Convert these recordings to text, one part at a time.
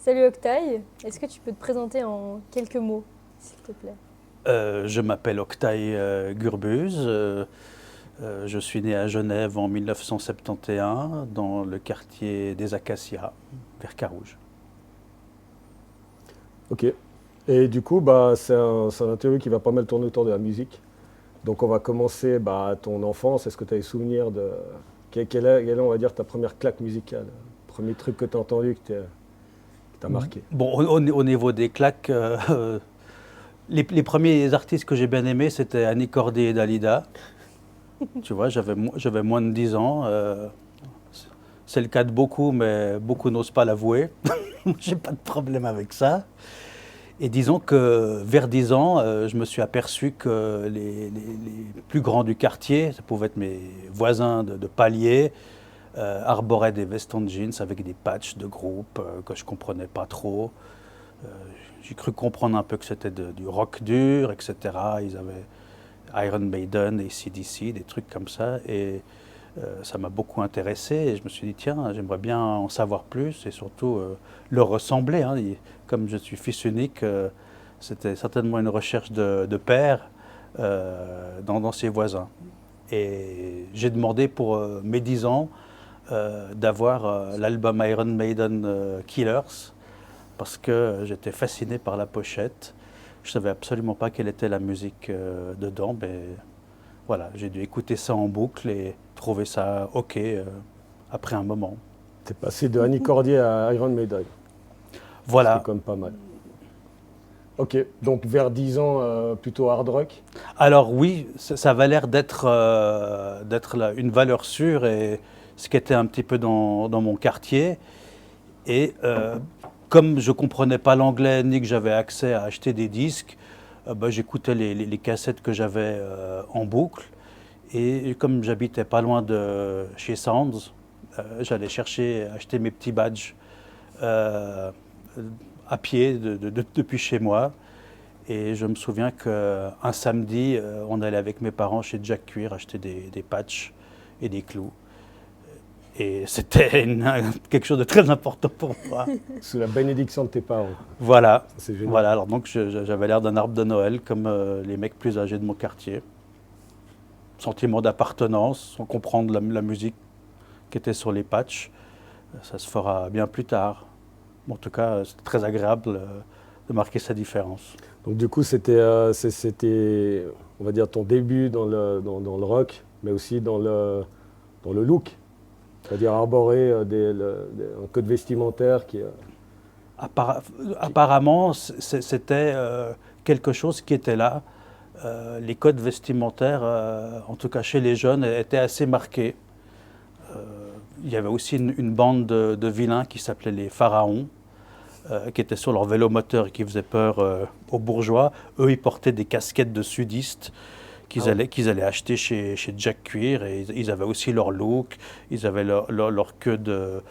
Salut Octaï, est-ce que tu peux te présenter en quelques mots, s'il te plaît? Je m'appelle Octaï Gurbuz. Je suis né à Genève en 1971 dans le quartier des Acacias, vers Carouge. Ok. Et du coup, c'est un interview qui va pas mal tourner autour de la musique. Donc on va commencer à ton enfance. Est-ce que tu as des souvenirs de... quelle est, on va dire, ta première claque musicale? Premier truc que tu as entendu qui t'a marqué? Bon, au niveau des claques, les premiers artistes que j'ai bien aimés, c'était Annie Cordy et Dalida. Tu vois, j'avais moins de 10 ans. C'est le cas de beaucoup, mais beaucoup n'osent pas l'avouer. J'ai pas de problème avec ça. Et disons que vers 10 ans, je me suis aperçu que les plus grands du quartier, ça pouvait être mes voisins de palier, arboraient des vestes en jeans avec des patchs de groupe que je comprenais pas trop. Euh, j'ai cru comprendre un peu que c'était du rock dur, etc. Ils avaient Iron Maiden et AC/DC, des trucs comme ça. Et ça m'a beaucoup intéressé et je me suis dit, tiens, j'aimerais bien en savoir plus et surtout leur ressembler, hein. Comme je suis fils unique, c'était certainement une recherche de père dans ses voisins. Et j'ai demandé pour mes 10 ans d'avoir l'album Iron Maiden Killers parce que j'étais fasciné par la pochette. Je ne savais absolument pas quelle était la musique dedans, mais voilà, j'ai dû écouter ça en boucle et trouver ça ok après un moment. T'es passé de Annie Cordier à Iron Maiden. C'était Voilà. quand même pas mal. Ok, donc vers 10 ans, plutôt hard rock. Alors oui, ça avait l'air d'être une valeur sûre et ce qui était un petit peu dans mon quartier. Et comme je ne comprenais pas l'anglais ni que j'avais accès à acheter des disques, j'écoutais les cassettes que j'avais en boucle. Et comme j'habitais pas loin de chez Sounds, j'allais acheter mes petits badges euh, à pied depuis chez moi. Et je me souviens qu'un samedi, on allait avec mes parents chez Jack Cuir acheter des patchs et des clous. Et c'était quelque chose de très important pour moi. Sous la bénédiction de tes parents. Voilà. C'est génial. Voilà. Alors donc j'avais l'air d'un arbre de Noël comme les mecs plus âgés de mon quartier. Sentiment d'appartenance, sans comprendre la musique qui était sur les patchs. Ça se fera bien plus tard. En tout cas, c'était très agréable de marquer sa différence. Donc du coup, c'était, on va dire, ton début dans le rock, mais aussi dans le look. C'est-à-dire arborer un code vestimentaire qui... Apparemment, c'était quelque chose qui était là. Les codes vestimentaires, en tout cas chez les jeunes, étaient assez marqués. Il y avait aussi une bande de vilains qui s'appelait les Pharaons, qui étaient sur leur vélomoteur et qui faisaient peur aux bourgeois. Eux, ils portaient des casquettes de sudistes qu'ils allaient acheter chez Jack Cuir. Et ils avaient aussi leur look, ils avaient leur queue de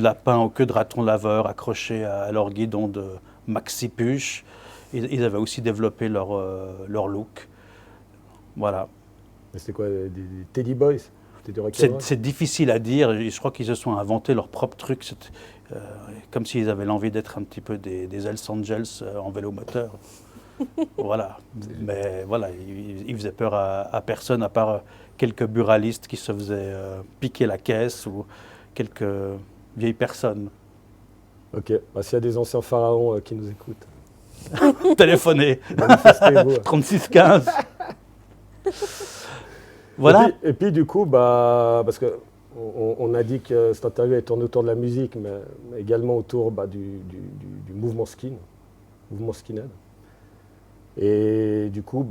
lapin ou queue de raton laveur accrochée à leur guidon de maxi puche. Ils avaient aussi développé leur look. Voilà. C'était quoi, des Teddy Boys? C'était du rock'n'roll? C'est difficile à dire. Je crois qu'ils se sont inventés leur propre truc. Euh, comme s'ils avaient l'envie d'être un petit peu des Hells Angels en vélomoteur. Voilà. Mais voilà, ils faisaient peur à personne, à part quelques buralistes qui se faisaient piquer la caisse ou quelques vieilles personnes. Ok, s'il y a des anciens pharaons qui nous écoutent, Téléphonez. manifestez-vous. 3615. Voilà. Et puis, du coup, parce que on a dit que cette interview est tournée autour de la musique, mais également autour du mouvement skinhead. Et du coup,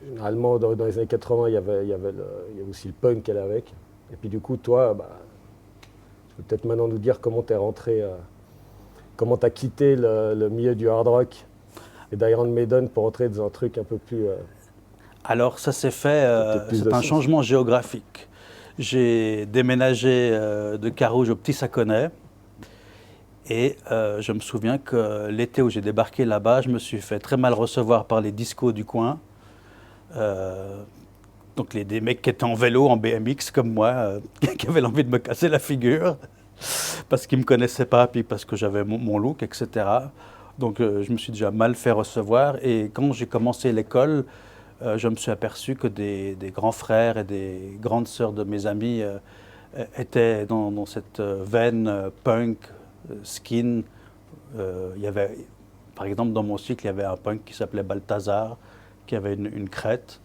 généralement, dans les années 80, il y avait aussi le punk qui allait avec. Et puis du coup, toi, tu peux peut-être maintenant nous dire comment tu es rentré, comment tu as quitté le milieu du hard rock et d'Iron Maiden pour entrer dans un truc un peu plus... Alors ça s'est fait, c'est un changement géographique. J'ai déménagé de Carouge au Petit Saconnet et je me souviens que l'été où j'ai débarqué là-bas, je me suis fait très mal recevoir par les discos du coin. Donc des mecs qui étaient en vélo, en BMX comme moi, qui avaient l'envie de me casser la figure. parce qu'ils ne me connaissaient pas, puis parce que j'avais mon look, etc. Donc je me suis déjà mal fait recevoir. Et quand j'ai commencé l'école, je me suis aperçu que des grands frères et des grandes sœurs de mes amis étaient dans cette veine punk, skin. Il y avait, par exemple, dans mon cycle, il y avait un punk qui s'appelait Balthazar, qui avait une crête.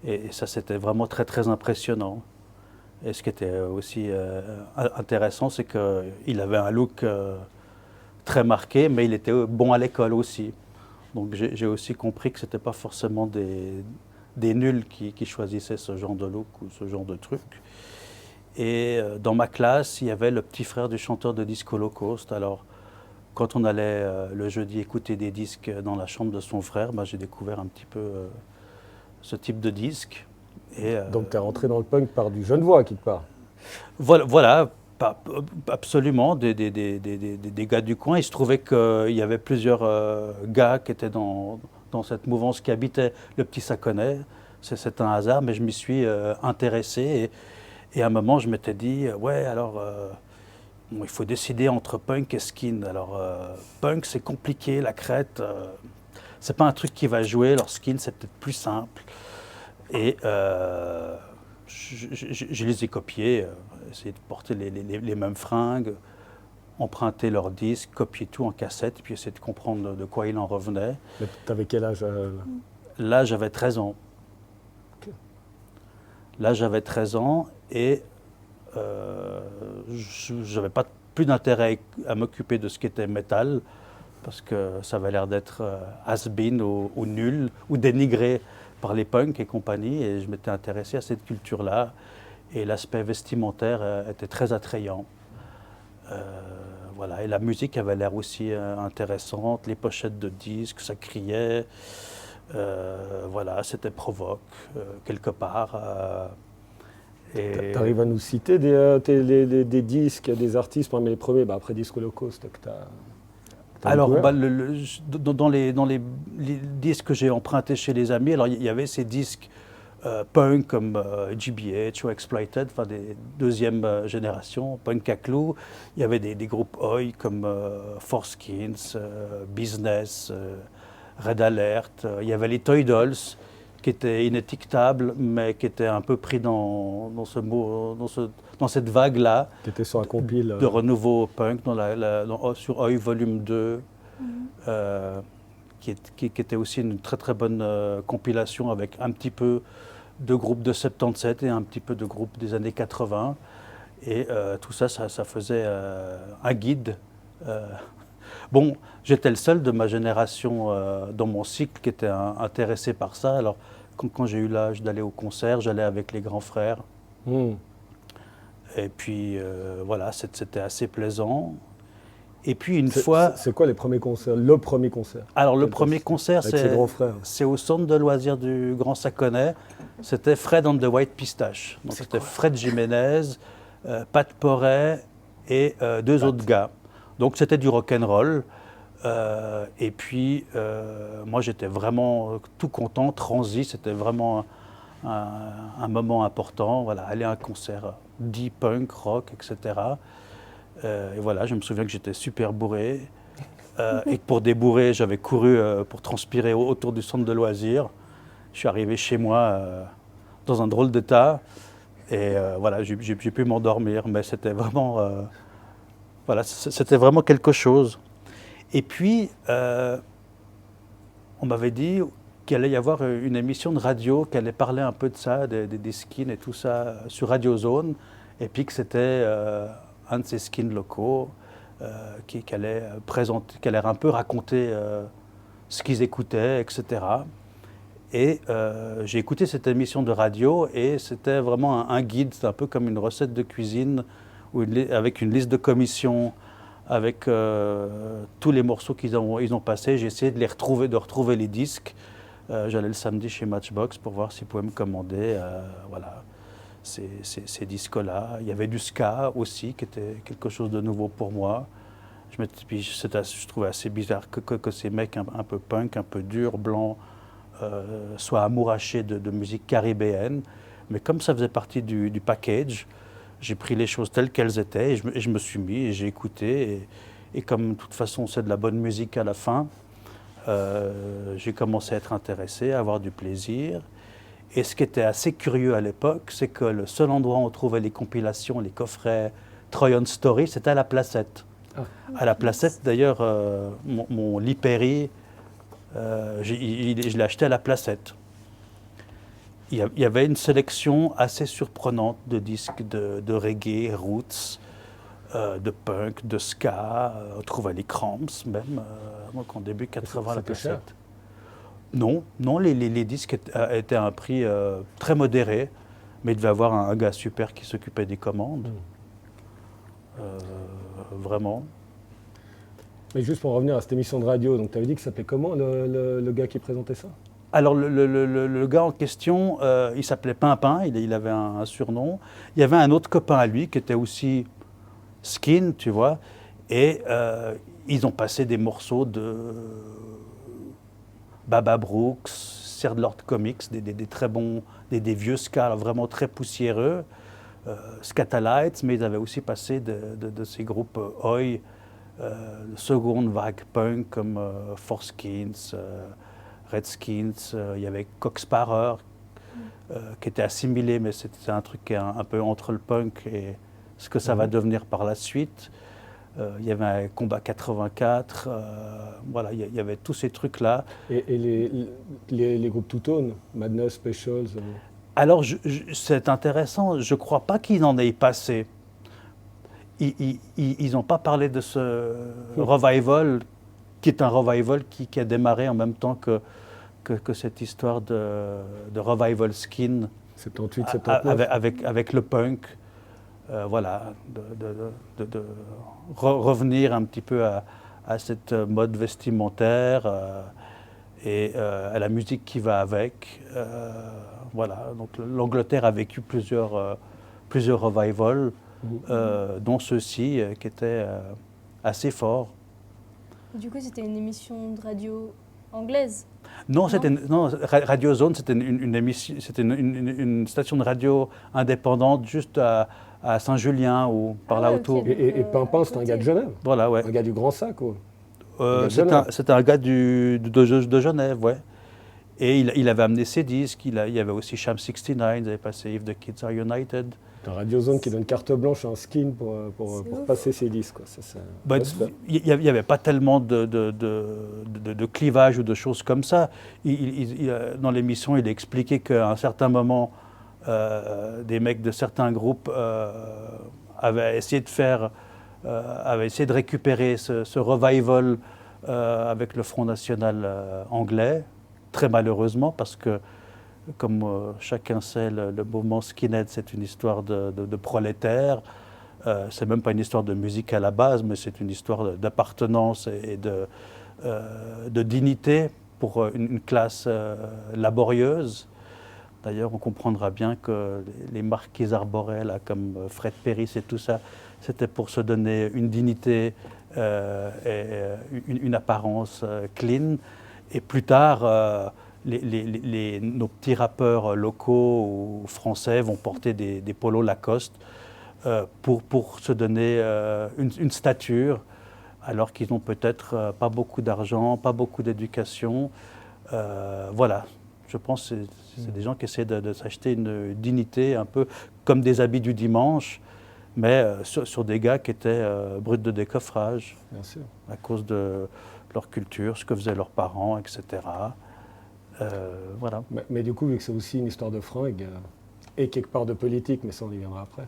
Et ça, c'était vraiment très, très impressionnant. Et ce qui était aussi intéressant, c'est qu'il avait un look très marqué, mais il était bon à l'école aussi. Donc j'ai aussi compris que ce n'était pas forcément des nuls qui choisissaient ce genre de look ou ce genre de truc. Et dans ma classe, il y avait le petit frère du chanteur de disco low cost. Alors, quand on allait le jeudi écouter des disques dans la chambre de son frère, ben, j'ai découvert un petit peu ce type de disque. Et, Donc tu es rentré dans le punk par du Genevois quelque part. Voilà, absolument, des gars du coin. Il se trouvait qu'il y avait plusieurs gars qui étaient dans cette mouvance, qui habitaient le Petit Saconnet. C'est un hasard, mais je m'y suis intéressé. Et à un moment, je m'étais dit, ouais, alors, bon, il faut décider entre punk et skin. Alors, punk, c'est compliqué, la crête, c'est pas un truc qui va jouer. Alors, skin, c'est peut-être plus simple. Et je les ai copiés, essayé de porter les mêmes fringues, emprunter leurs disques, copier tout en cassette, et puis essayer de comprendre de quoi il en revenait. Mais tu avais quel âge Là, j'avais 13 ans. Okay. Là, j'avais 13 ans et je n'avais pas plus d'intérêt à m'occuper de ce qui était métal, parce que ça avait l'air d'être has-been ou nul, ou dénigré par les punks et compagnie, et je m'étais intéressé à cette culture-là, et l'aspect vestimentaire était très attrayant. Voilà, et la musique avait l'air aussi intéressante, les pochettes de disques, ça criait, voilà, c'était provoque, quelque part. Tu arrives à nous citer des disques, des artistes, parmi les premiers, bah, après Disco Low Cost que tu as... Alors, bah, dans les disques que j'ai empruntés chez les amis, alors il y avait ces disques punk comme GBH ou Exploited, enfin des deuxième génération, punk à clous. Il y avait des groupes Oi comme Forskins, Business, Red Alert. Il y avait les Toy Dolls qui étaient inétiquetables, mais qui étaient un peu pris dans cette vague-là. Qui était sur un compile. De renouveau punk sur Oi Volume 2, qui était aussi une très très bonne compilation avec un petit peu de groupes de 77 et un petit peu de groupes des années 80. Et tout ça, ça faisait un guide. Bon, j'étais le seul de ma génération dans mon cycle qui était intéressé par ça. Alors, quand j'ai eu l'âge d'aller au concert, j'allais avec les grands frères. Et puis, voilà, c'était assez plaisant. Et puis, une fois... C'est quoi les premiers concerts? Le premier concert? Alors, le premier concert, c'est au centre de loisirs du Grand Saconnet. C'était Fred and the White Pistache. Donc, c'était Fred Jiménez, Pat Porret et deux autres gars. Donc, c'était du rock'n'roll. Et puis, moi, j'étais vraiment tout content. Transi, c'était vraiment un moment important. Voilà, aller à un concert dit punk, rock, etc. Et voilà, je me souviens que j'étais super bourré. Et que pour débourrer, j'avais couru pour transpirer autour du centre de loisirs. Je suis arrivé chez moi dans un drôle d'état. Et voilà, j'ai pu m'endormir. Mais c'était vraiment... voilà, c'était vraiment quelque chose. Et puis, on m'avait dit qu'il allait y avoir une émission de radio qui allait parler un peu de ça, des skins et tout ça, sur Radio Zone. Et puis que c'était un de ces skins locaux qui allait présenter, qui allait un peu raconter ce qu'ils écoutaient, etc. Et j'ai écouté cette émission de radio et c'était vraiment un guide, c'est un peu comme une recette de cuisine avec une liste de commissions, avec tous les morceaux qu'ils ont passés. J'ai essayé de retrouver les disques. J'allais le samedi chez Matchbox pour voir s'ils pouvaient me commander voilà, ces disques-là. Il y avait du ska aussi, qui était quelque chose de nouveau pour moi. Je trouvais assez bizarre que ces mecs un peu punk, un peu durs, blancs, soient amourachés de musique caribéenne. Mais comme ça faisait partie du package, J'ai pris les choses telles qu'elles étaient et je me suis mis et j'ai écouté. Et comme de toute façon c'est de la bonne musique à la fin, j'ai commencé à être intéressé, à avoir du plaisir. Et ce qui était assez curieux à l'époque, c'est que le seul endroit où on trouvait les compilations, les coffrets Trojan Story, c'était à la Placette. Ah. À la Placette, d'ailleurs, mon Lipéry, je l'ai acheté à la Placette. Il y avait une sélection assez surprenante de disques de reggae, roots, de punk, de ska. On trouvait les Cramps même, donc en début 80 à la C'était cher? Placette. Non, non, les disques étaient à un prix très modéré, mais il devait y avoir un gars super qui s'occupait des commandes. Vraiment. Mais juste pour revenir à cette émission de radio, donc tu avais dit que ça s'appelait comment le gars qui présentait ça? Alors le gars en question, il s'appelait Pimpin, il avait un surnom. Il y avait un autre copain à lui qui était aussi Skin, tu vois, et ils ont passé des morceaux de Baba Brooks, Sir Lord Comics, des très bons, des vieux ska vraiment très poussiéreux, Scatalites, mais ils avaient aussi passé de ces groupes Oi, seconde vague punk comme Forskins, Redskins, il y avait Cocksparrer qui était assimilé, mais c'était un truc qui est un peu entre le punk et ce que ça va devenir par la suite. Il y avait un Combat 84, voilà, il y avait tous ces trucs-là. Et les groupes Two-Tone, Madness, Specials Alors, c'est intéressant, je ne crois pas qu'ils en aient passé. Ils n'ont pas parlé de ce revival, qui est un revival qui a démarré en même temps que cette histoire de revival Skin 78, 79. avec le punk. Voilà, de revenir un petit peu à cette mode vestimentaire et à la musique qui va avec. Voilà, donc l'Angleterre a vécu plusieurs revivals, dont ceux-ci qui étaient assez forts. Du coup, c'était une émission de radio anglaise? Non, Radio Zone, c'était une émission, c'était une station de radio indépendante juste à Saint-Julien ou par là ouais, autour. ok. Et Pimpin, c'est un gars de Genève? Voilà, ouais. Un gars du Grand Sac, quoi. C'était un gars de Genève, ouais. Et il avait amené ses disques, il y avait aussi Sham 69, il avait passé If the Kids Are United. T'as Radio Zone qui donne carte blanche à un Skin pour passer ses disques, quoi. Il n'y avait pas tellement de clivage ou de choses comme ça. Dans l'émission, il expliquait qu'à un certain moment, des mecs de certains groupes avaient essayé de récupérer ce revival avec le Front National anglais, très malheureusement, parce que, comme chacun sait, le mouvement skinhead, c'est une histoire de prolétaires. C'est même pas une histoire de musique à la base, mais c'est une histoire d'appartenance et de dignité pour une classe laborieuse. D'ailleurs, on comprendra bien que les marques qu'ils arboraient, là, comme Fred Perry et tout ça, c'était pour se donner une dignité et une apparence clean. Et plus tard, nos petits rappeurs locaux ou français vont porter des polos Lacoste pour se donner une stature, alors qu'ils n'ont peut-être pas beaucoup d'argent, pas beaucoup d'éducation. Voilà. Je pense que c'est des gens qui essaient de s'acheter une dignité, un peu comme des habits du dimanche, mais sur des gars qui étaient bruts de décoffrage. Bien sûr. À cause de leur culture, ce que faisaient leurs parents, etc. Voilà. Mais du coup, vu que c'est aussi une histoire de fringues et quelque part de politique, mais ça on y viendra après,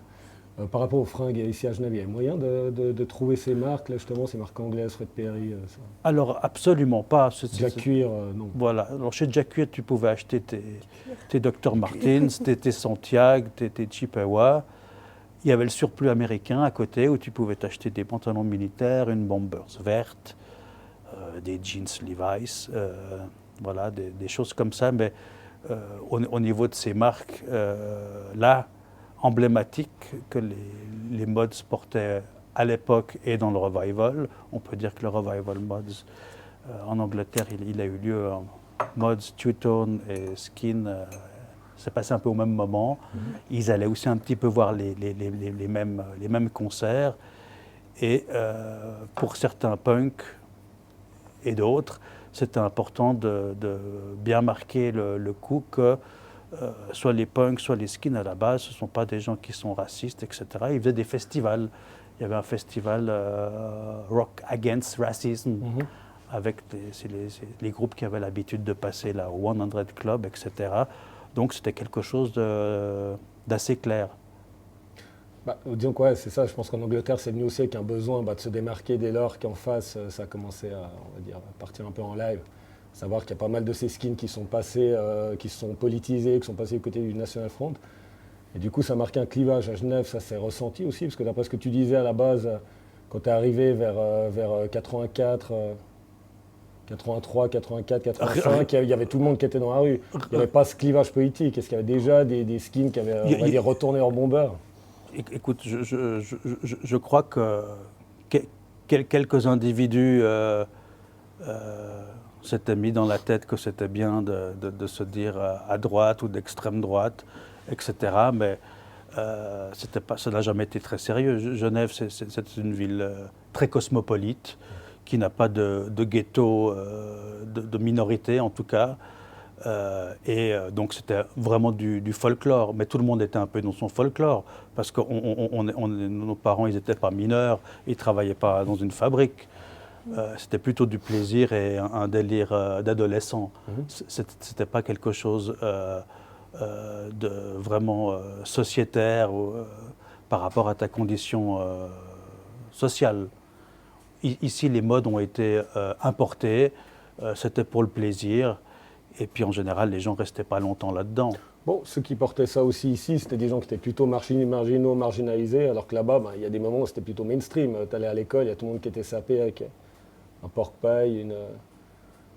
par rapport aux fringues ici à Genève, il y a moyen de trouver ces marques, là, justement, ces marques anglaises, Fred Perry Alors, absolument pas. Jack Cuir, non. Voilà. Alors, chez Jack Cuir, tu pouvais acheter tes Dr. Martens, tes Santiago, tes Chippewa. Il y avait le surplus américain à côté où tu pouvais t'acheter des pantalons militaires, une Bombers verte, des jeans Levi's, voilà, des choses comme ça. Mais au niveau de ces marques, là, emblématiques que les mods portaient à l'époque et dans le revival, on peut dire que le revival mods en Angleterre, il a eu lieu en mods, two-tone et skin. c'est passé un peu au même moment. Ils allaient aussi un petit peu voir les mêmes concerts. Et pour certains punks et d'autres, c'était important de bien marquer le coup que soit les punks, soit les skins à la base, ce ne sont pas des gens qui sont racistes, etc. Ils faisaient des festivals. Il y avait un festival Rock Against Racism, avec les groupes qui avaient l'habitude de passer là au 100 Club, etc. Donc c'était quelque chose d'assez clair. Disons que ouais, c'est ça, je pense qu'en Angleterre, c'est venu aussi avec un besoin de se démarquer dès lors qu'en face, ça a commencé à, on va dire, à partir un peu en live. Savoir qu'il y a pas mal de ces skins qui sont passés, qui sont politisés, qui sont passés du côté du National Front. Et du coup, ça a marqué un clivage à Genève, ça s'est ressenti aussi, parce que d'après ce que tu disais à la base, quand tu es arrivé vers 84, 83, 84, 85, il y avait tout le monde qui était dans la rue. Il n'y avait pas ce clivage politique. Est-ce qu'il y avait déjà des skins qui avaient, on va dire, retourné hors bombeur? Écoute, je crois que quelques individus s'étaient mis dans la tête que c'était bien de se dire à droite ou d'extrême droite, etc. Mais ça n'a jamais été très sérieux. Genève, c'est une ville très cosmopolite, qui n'a pas de ghetto, de minorité en tout cas. Donc c'était vraiment du folklore, mais tout le monde était un peu dans son folklore, parce que nos parents, ils n'étaient pas mineurs, ils ne travaillaient pas dans une fabrique. C'était plutôt du plaisir et un délire d'adolescent. C'était pas quelque chose de vraiment sociétaire par rapport à ta condition sociale. Ici, les modes ont été importés, c'était pour le plaisir. Et puis en général, les gens ne restaient pas longtemps là-dedans. Bon, ceux qui portaient ça aussi ici, c'était des gens qui étaient plutôt marginaux, marginalisés, alors que là-bas, il y a des moments où c'était plutôt mainstream. Tu allais à l'école, il y a tout le monde qui était sapé avec un pork-pie,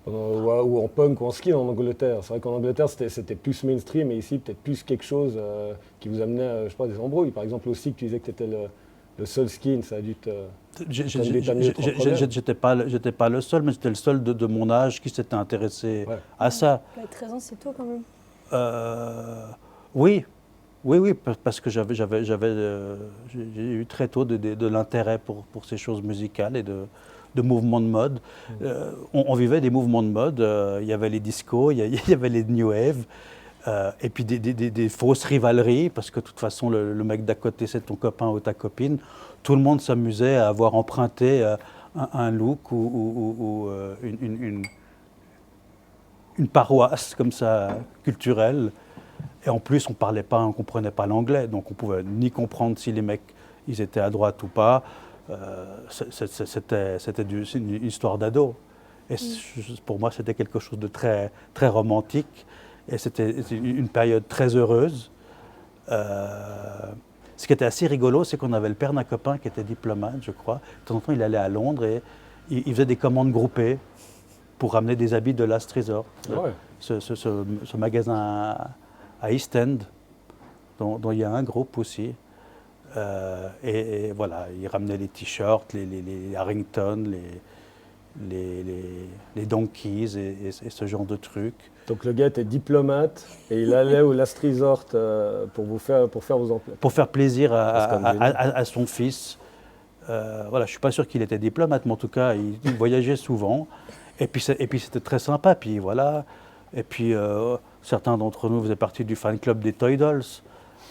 ou en punk ou en ski en Angleterre. C'est vrai qu'en Angleterre, c'était plus mainstream, et ici, peut-être plus quelque chose qui vous amenait, je sais pas, des embrouilles. Par exemple, aussi, que tu disais que tu étais le seul skin, ça a dû te... J'étais pas le seul, mais j'étais le seul de mon âge qui s'était intéressé à ça. 13 ans, c'est tôt quand même. Oui, parce que j'ai eu très tôt de l'intérêt pour ces choses musicales et de mouvements de mode. On vivait des mouvements de mode, il y avait les discos, il y avait les new wave, et puis des fausses rivaleries, parce que de toute façon, le mec d'à côté, c'est ton copain ou ta copine. Tout le monde s'amusait à avoir emprunté un look ou une paroisse comme ça, culturelle. Et en plus, on ne comprenait pas l'anglais, donc on ne pouvait ni comprendre si les mecs ils étaient à droite ou pas. C'était une histoire d'ado. Et pour moi, c'était quelque chose de très, très romantique. Et c'était une période très heureuse. Ce qui était assez rigolo, c'est qu'on avait le père d'un copain qui était diplomate, je crois. De temps en temps, il allait à Londres et il faisait des commandes groupées pour ramener des habits de Last Resort. Ouais. Ce magasin à East End, dont il y a un groupe aussi. Et voilà, il ramenait les t-shirts, les Harrington, les Donkeys et ce genre de trucs. Donc le gars était diplomate et il allait au Last Resort pour faire vos emplois. Pour faire plaisir à son fils. Voilà, je ne suis pas sûr qu'il était diplomate, mais en tout cas, il voyageait souvent. Et puis c'était très sympa. Puis voilà. Et puis certains d'entre nous faisaient partie du fan club des Toy Dolls.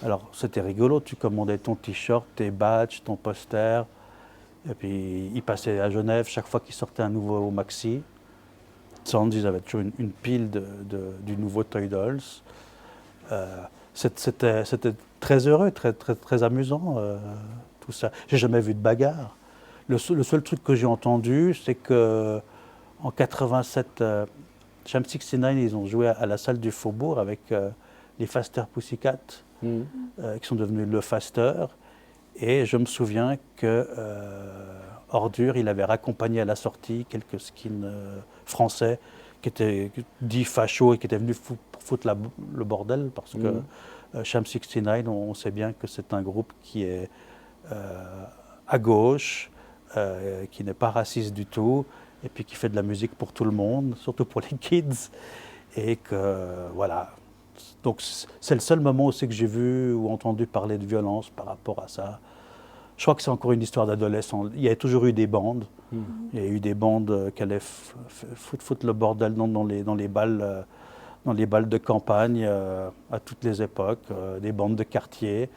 Alors c'était rigolo, tu commandais ton t-shirt, tes badges, ton poster. Et puis il passait à Genève chaque fois qu'il sortait un nouveau maxi. Sans, ils avaient toujours une pile du nouveau Toy Dolls. C'était très heureux, très, très, très amusant, tout ça. J'ai jamais vu de bagarre. Le seul truc que j'ai entendu, c'est qu'en 87, Sham 69, ils ont joué à la salle du Faubourg avec les Faster Pussycat, qui sont devenus le Faster. Et je me souviens que Ordure, il avait raccompagné à la sortie quelques skins français qui étaient dits fachos et qui étaient venus foutre le bordel, parce que Sham 69, on sait bien que c'est un groupe qui est à gauche, qui n'est pas raciste du tout, et puis qui fait de la musique pour tout le monde, surtout pour les kids. Et que, voilà, Donc c'est le seul moment aussi que j'ai vu ou entendu parler de violence par rapport à ça. Je crois que c'est encore une histoire d'adolescent. Il y a toujours eu des bandes. Il y a eu des bandes qui allaient foutre le bordel dans les balles de campagne à toutes les époques, des bandes de quartier.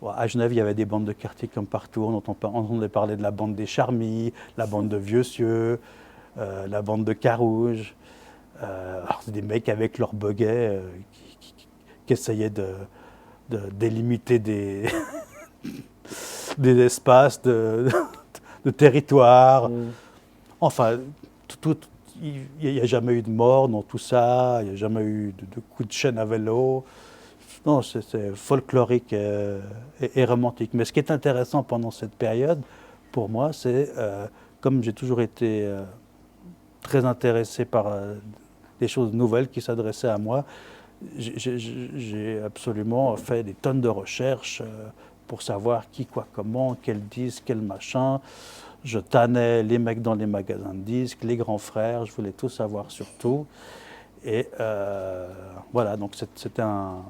Bon, à Genève, il y avait des bandes de quartier comme partout. On entendait parler de la bande des Charmilles, la bande de Vieux-Cieux, la bande de Carouge. C'est des mecs avec leurs buggets qui essayaient de délimiter des espaces de territoire. Enfin, il n'y a jamais eu de mort dans tout ça, il n'y a jamais eu de coups de chaîne à vélo. Non, c'est folklorique et romantique. Mais ce qui est intéressant pendant cette période, pour moi, c'est, comme j'ai toujours été très intéressé par des choses nouvelles qui s'adressaient à moi, j'ai absolument fait des tonnes de recherches pour savoir qui, quoi, comment, quel disque, quel machin. Je tannais les mecs dans les magasins de disques, les grands frères, je voulais tout savoir sur tout. Et voilà, donc c'était un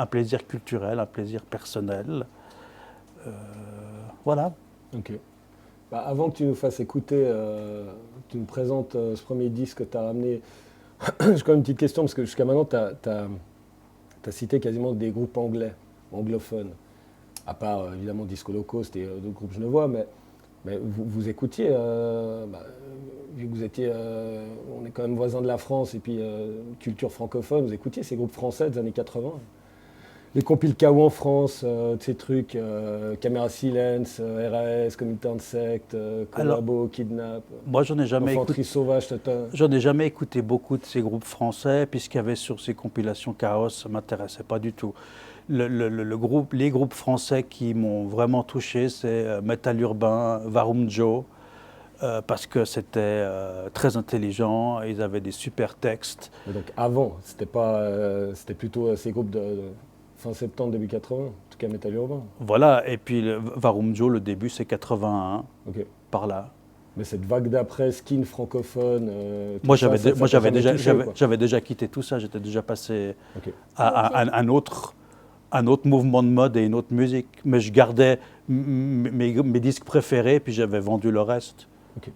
plaisir culturel, un plaisir personnel. Voilà. Ok. Bah, avant que tu nous fasses écouter, tu nous présentes ce premier disque que tu as ramené, j'ai quand même une petite question, parce que jusqu'à maintenant, tu as cité quasiment des groupes anglophones, à part évidemment Disco Holocauste et d'autres groupes genevois, mais vous écoutiez, vu que vous étiez, on est quand même voisins de la France et puis culture francophone, vous écoutiez ces groupes français des années 80, les compiles KO en France, ces trucs, Camera Silence, RAS, Comité Insect, Collabo, Kidnap, moi j'en ai jamais Infanterie écouté. Sauvage, J'en ai jamais écouté beaucoup de ces groupes français, puisqu'il y avait sur ces compilations Chaos, ça m'intéressait pas du tout. Les groupes français qui m'ont vraiment touché, c'est Metal Urbain, Varum Joe, parce que c'était très intelligent, ils avaient des super textes. Mais donc avant, c'était plutôt ces groupes de fin septembre, début 80, en tout cas Metal Urbain. Voilà, et puis Varum Joe, le début c'est 81, Ok. par là. Mais cette vague d'après, skin francophone, Moi ça t'a jamais touché, quoi. j'avais déjà quitté tout ça, j'étais déjà passé Ok. à un autre mouvement de mode et une autre musique. Mais je gardais mes disques préférés, puis j'avais vendu le reste. Ok.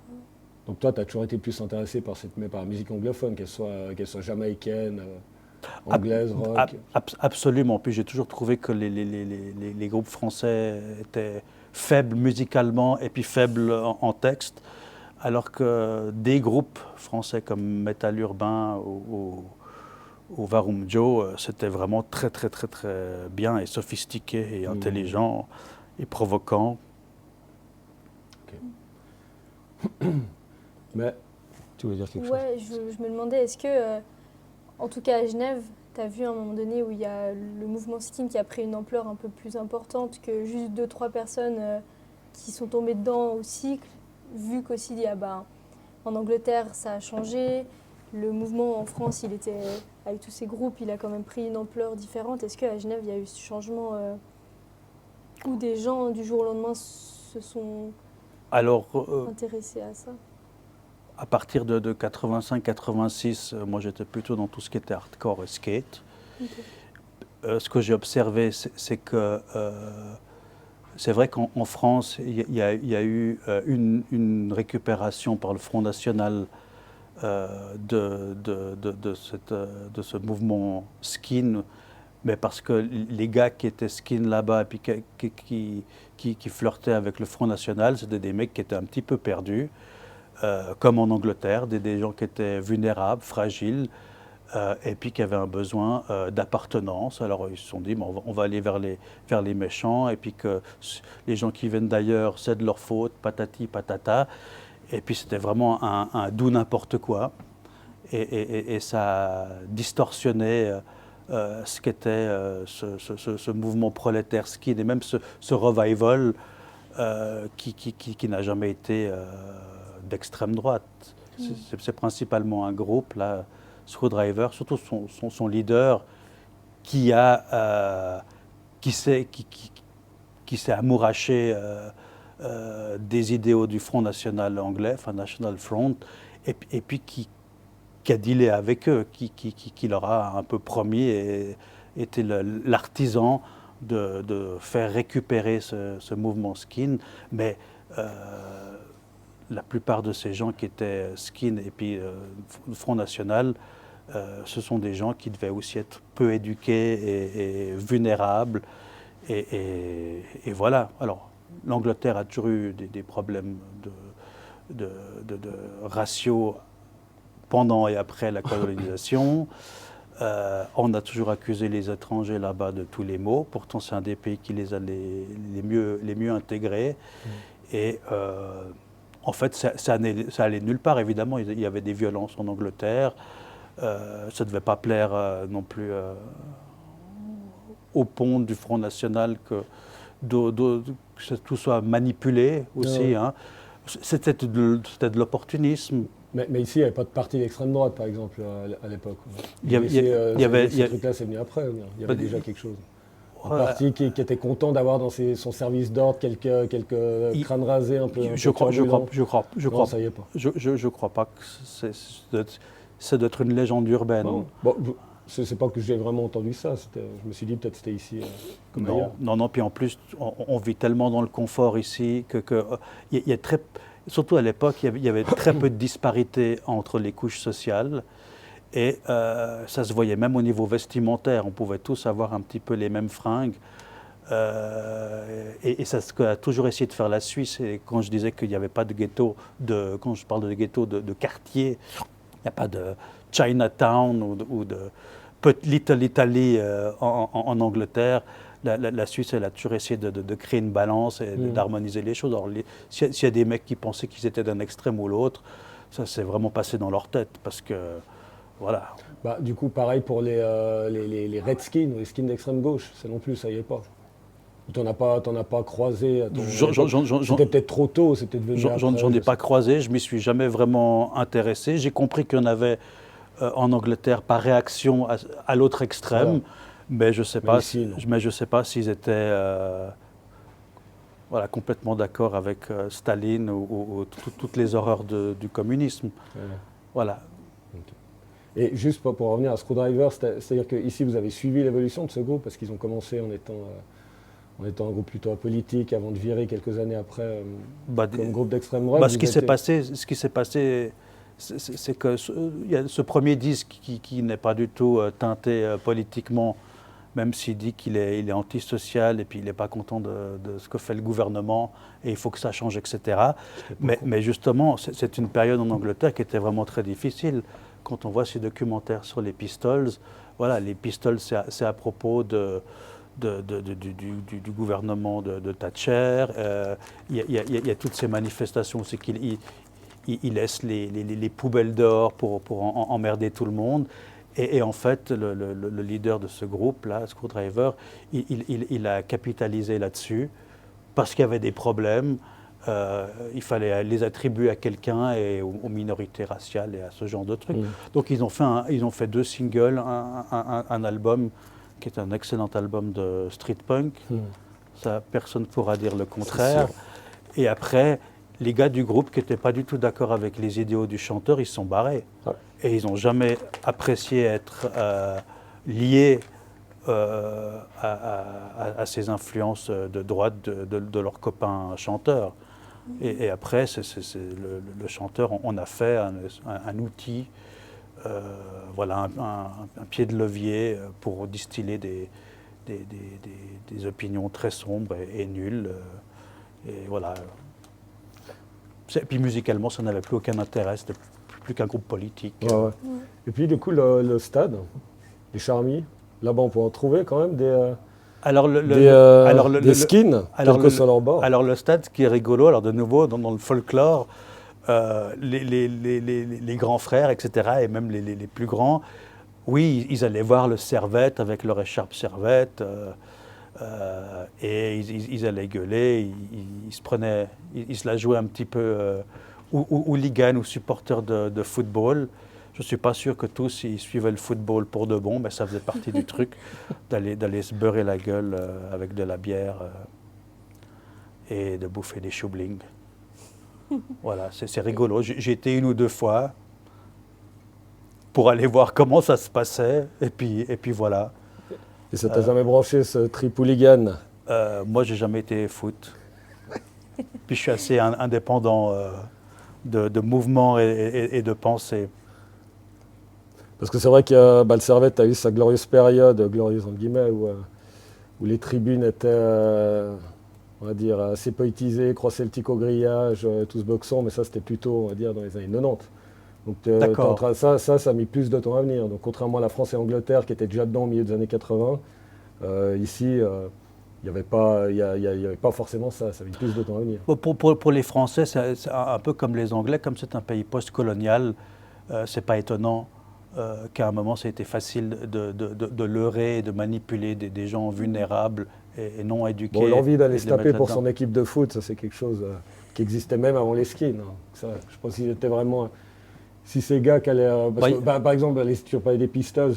Donc toi, tu as toujours été plus intéressé par la musique anglophone, qu'elle soit jamaïcaine, anglaise, rock. Absolument. Puis j'ai toujours trouvé que les groupes français étaient faibles musicalement et puis faibles en texte, alors que des groupes français comme Metal Urbain ou Varum Joe, c'était vraiment très très très très bien et sophistiqué et intelligent et provoquant. Ok. Mais tu veux dire quelque chose? Ouais, je me demandais, est-ce que, en tout cas à Genève, tu as vu à un moment donné où il y a le mouvement skin qui a pris une ampleur un peu plus importante que juste 2-3 personnes qui sont tombées dedans au cycle, vu qu'aussi il y a, en Angleterre ça a changé, le mouvement en France, avec tous ces groupes, il a quand même pris une ampleur différente. Est-ce qu'à Genève, il y a eu ce changement où des gens du jour au lendemain se sont intéressés à ça? À partir de 85-86, moi j'étais plutôt dans tout ce qui était hardcore et skate. Okay. Ce que j'ai observé, c'est que c'est vrai qu'en France, il y a eu une récupération par le Front National de ce mouvement skin, mais parce que les gars qui étaient skin là-bas et qui flirtaient avec le Front National, c'était des mecs qui étaient un petit peu perdus. Comme en Angleterre, des gens qui étaient vulnérables, fragiles, et puis qui avaient un besoin d'appartenance. Alors ils se sont dit, bon, on va aller vers les méchants, et puis que les gens qui viennent d'ailleurs, c'est de leur faute, patati patata. Et puis c'était vraiment un doux n'importe quoi. Et ça distorsionnait ce qu'était ce mouvement prolétaire skin, et même ce revival qui n'a jamais été d'extrême droite. C'est principalement un groupe, là, Screwdriver, surtout son leader, qui s'est amouraché des idéaux du Front National anglais, enfin National Front, et puis qui qui a dealé avec eux, qui leur a un peu promis et était l'artisan de faire récupérer ce mouvement skin. Mais la plupart de ces gens qui étaient skin et puis Front National, ce sont des gens qui devaient aussi être peu éduqués et vulnérables. Et voilà. Alors, l'Angleterre a toujours eu des problèmes de ratio pendant et après la colonisation. On a toujours accusé les étrangers là-bas de tous les maux. Pourtant, c'est un des pays qui les a les mieux intégrés. Et en fait, ça allait nulle part, évidemment. Il y avait des violences en Angleterre. Ça ne devait pas plaire non plus au pont du Front National que tout soit manipulé aussi. Hein. C'était de l'opportunisme. Mais ici, il n'y avait pas de parti d'extrême droite, par exemple, à l'époque. Ces trucs-là, c'est venu après. Il y avait déjà quelque chose. Un parti qui était content d'avoir dans son service d'ordre quelques crânes rasés un peu. Je crois. Ça y est pas. Je crois pas que c'est d'être une légende urbaine. Bon, c'est pas que j'ai vraiment entendu ça. Je me suis dit peut-être c'était ici comme ailleurs. Non. Puis en plus, on vit tellement dans le confort ici que y a très, surtout à l'époque, il y avait très peu de disparité entre les couches sociales. Et ça se voyait même au niveau vestimentaire. On pouvait tous avoir un petit peu les mêmes fringues. Et c'est ce qu'a toujours essayé de faire la Suisse. Et quand je disais qu'il n'y avait pas de ghetto, quand je parle de ghetto de quartier, il n'y a pas de Chinatown ou de Little Italy en Angleterre. La Suisse, elle a toujours essayé de créer une balance et d'harmoniser les choses. Alors, s'il y a des mecs qui pensaient qu'ils étaient d'un extrême ou l'autre, ça s'est vraiment passé dans leur tête. Parce que, voilà. Du coup, pareil pour les Redskins ou les skins d'extrême gauche. Ça non plus, ça y est pas. T'en as pas croisé. C'était peut-être trop tôt, c'était devenu. J'en ai pas croisé, je m'y suis jamais vraiment intéressé. J'ai compris qu'il y en avait en Angleterre par réaction à l'autre extrême, mais je sais pas. Je sais pas s'ils étaient complètement d'accord avec Staline ou toutes les horreurs du communisme. Voilà. Okay. Et juste pour revenir à Screwdriver, c'est-à-dire qu'ici vous avez suivi l'évolution de ce groupe parce qu'ils ont commencé en étant un groupe plutôt apolitique avant de virer quelques années après comme groupe d'extrême droite. Ce qui s'est passé, c'est que il y a ce premier disque qui n'est pas du tout teinté politiquement, même s'il dit qu'il est antisocial et puis il n'est pas content de ce que fait le gouvernement et il faut que ça change, etc. Mais justement, c'est une période en Angleterre qui était vraiment très difficile. Quand on voit ces documentaires sur les Pistols, voilà, les Pistols, c'est à propos du gouvernement de Thatcher. Il y a toutes ces manifestations, c'est qu'il laisse les poubelles dehors pour emmerder tout le monde. Et en fait, le leader de ce groupe-là, Screwdriver, il a capitalisé là-dessus parce qu'il y avait des problèmes. Il fallait les attribuer à quelqu'un et aux minorités raciales et à ce genre de trucs. Donc ils ont fait 2 singles, un album qui est un excellent album de street punk. Ça, personne ne pourra dire le contraire. Et après, les gars du groupe qui n'étaient pas du tout d'accord avec les idéaux du chanteur, ils se sont barrés. Et ils n'ont jamais apprécié être liés à ces influences de droite de leurs copains chanteurs. Et après, le chanteur, on a fait un outil, un pied de levier pour distiller des opinions très sombres et nulles. Et voilà. Et puis musicalement, ça n'avait plus aucun intérêt, c'était plus qu'un groupe politique. Et puis du coup, le stade, les Charmies, là-bas on peut en trouver quand même des skins, quel que soit leur bord. Alors le stade, ce qui est rigolo, alors de nouveau, dans le folklore, les grands frères, etc., et même les plus grands, oui, ils allaient voir le Servette avec leur écharpe Servette, et ils allaient gueuler, ils se la jouaient un petit peu hooligan ou supporters de football. Je ne suis pas sûr que tous ils suivaient le football pour de bon, mais ça faisait partie du truc d'aller se beurrer la gueule avec de la bière et de bouffer des choublings. – – – – – – – – – – – – – – – – – – – – – – – – – – – – – – – – – – – – – – – – – – – – – – – – – – – – – – – – – – – – – – – – – – – – – – – – – – – – – – – – – – – – – – – – – – – – – – – – – – – – – – – – – – – – – – – – – –– ––– – –– –––––– – – – – – – – – – – – – – – – – – – – – – – – – – – – – – – – – – – – – – – – – – – – – – – – – – – – – – – – – – – – – – – – – – – – – – – – – – – – – – – – – – – – – – – – – – – – – – – – – – – – – – – – – – – – – – – – – – – – – – – – – – pour aller voir comment ça se passait. Et puis voilà. Et ça t'a jamais branché ce trip hooligan? Moi, j'ai jamais été foot. Puis je suis assez indépendant de mouvement et de pensée. Parce que c'est vrai que le Servette a eu sa glorieuse période, glorieuse entre guillemets, où les tribunes étaient, on va dire, assez poétisées, croix celtique au grillage, tous boxons, mais ça c'était plutôt, on va dire, dans les années 90. Donc D'accord. ça a mis plus de temps à venir. Donc contrairement à la France et l'Angleterre qui étaient déjà dedans au milieu des années 80, ici, il n'y avait pas forcément ça, ça a mis plus de temps à venir. Pour les Français, c'est un peu comme les Anglais, comme c'est un pays post-colonial, c'est pas étonnant qu'à un moment, ça a été facile de leurrer et de manipuler des gens vulnérables et non éduqués. Bon, l'envie d'aller et se de les taper mettre pour là-dedans. son équipe de foot, ça c'est quelque chose qui existait même avant les skins. Hein. Ça, je pense qu'ils étaient vraiment... Si ces gars qui allaient... parce que, par exemple, tu parlais des Pistols,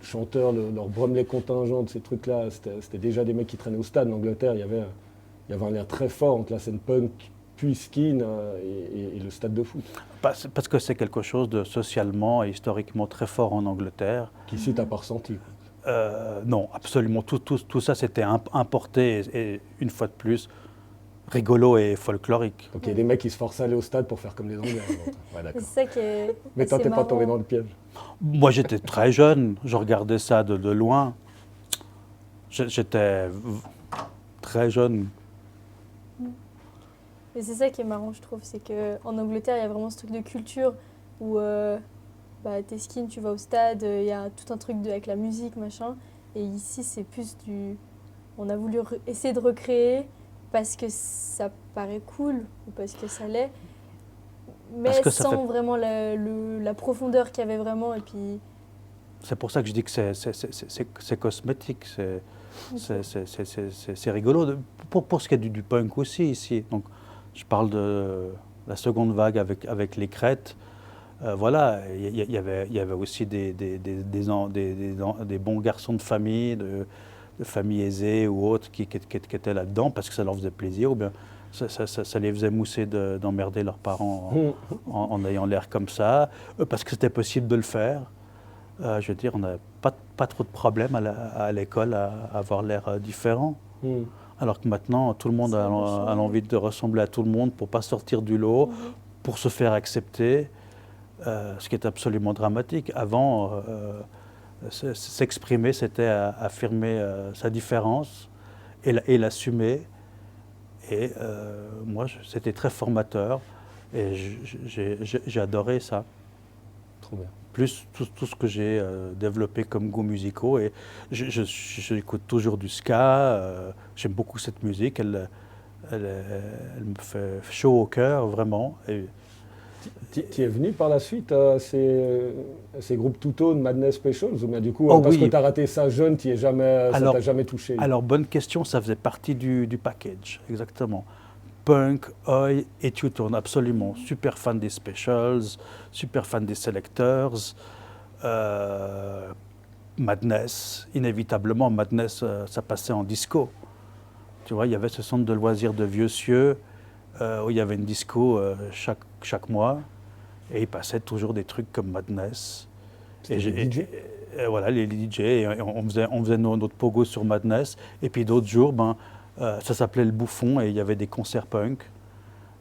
chanteurs, leur Bromley contingent, ces trucs-là, c'était déjà des mecs qui traînaient au stade. En Angleterre, il y avait un lien très fort entre la scène punk puis skin et le stade de foot. Parce que c'est quelque chose de socialement et historiquement très fort en Angleterre. Qu'ici, t'as pas ressenti. Non, absolument. Tout ça, c'était importé et une fois de plus, rigolo et folklorique. Donc il y a des mecs qui se forcent à aller au stade pour faire comme les Anglais. Ouais, C'est d'accord. ça qui est Mais toi, assez t'es pas tombé marrant. dans le piège. Moi, j'étais très jeune, je regardais ça de loin. J'étais très jeune. Et c'est ça qui est marrant, je trouve, c'est qu'en Angleterre, il y a vraiment ce truc de culture où t'es skin, tu vas au stade, il y a tout un truc avec la musique, machin. Et ici, c'est plus du... On a voulu essayer de recréer parce que ça paraît cool ou parce que ça l'est, mais Parce que ça sans fait- vraiment la profondeur qu'il y avait vraiment. Et puis, C'est pour ça que je dis que c'est cosmétique, c'est rigolo. Pour ce qui est du punk aussi ici. Donc, je parle de la seconde vague avec les crêtes. Voilà, il y avait aussi des bons garçons de famille, de familles aisées ou autres qui étaient là-dedans parce que ça leur faisait plaisir ou bien ça les faisait mousser d'emmerder leurs parents en ayant l'air comme ça, parce que c'était possible de le faire. Je veux dire, on n'avait pas trop de problèmes à l'école à avoir l'air différent. Hmm. Alors que maintenant, tout le monde Ça a a changé. l'envie de ressembler à tout le monde pour ne pas sortir du lot, pour se faire accepter, ce qui est absolument dramatique. Avant, s'exprimer, c'était affirmer sa différence et l'assumer. Et moi, c'était très formateur et j'ai adoré ça. Trop bien. Plus tout ce que j'ai développé comme goûts musicaux. Et j'écoute toujours du ska. J'aime beaucoup cette musique. Elle me fait chaud au cœur, vraiment. Et Tu es venu par la suite à ces groupes Two-Tone, Madness Specials ou bien du coup, Oh parce que oui. tu as raté ça jeune, ça Alors- t'a jamais touché? Alors, bonne question, ça faisait partie du package, exactement. Punk, Oi et Two-Tone, absolument. Super fan des Specials, super fan des Selectors. Madness, inévitablement, Madness, ça passait en disco. Tu vois, il y avait ce centre de loisirs de Vieux-Cieux où il y avait une disco chaque mois et il passait toujours des trucs comme Madness. C'était des DJ? Et voilà, les DJ, et on faisait notre pogo sur Madness. Et puis d'autres jours, ça s'appelait Le Bouffon et il y avait des concerts punk.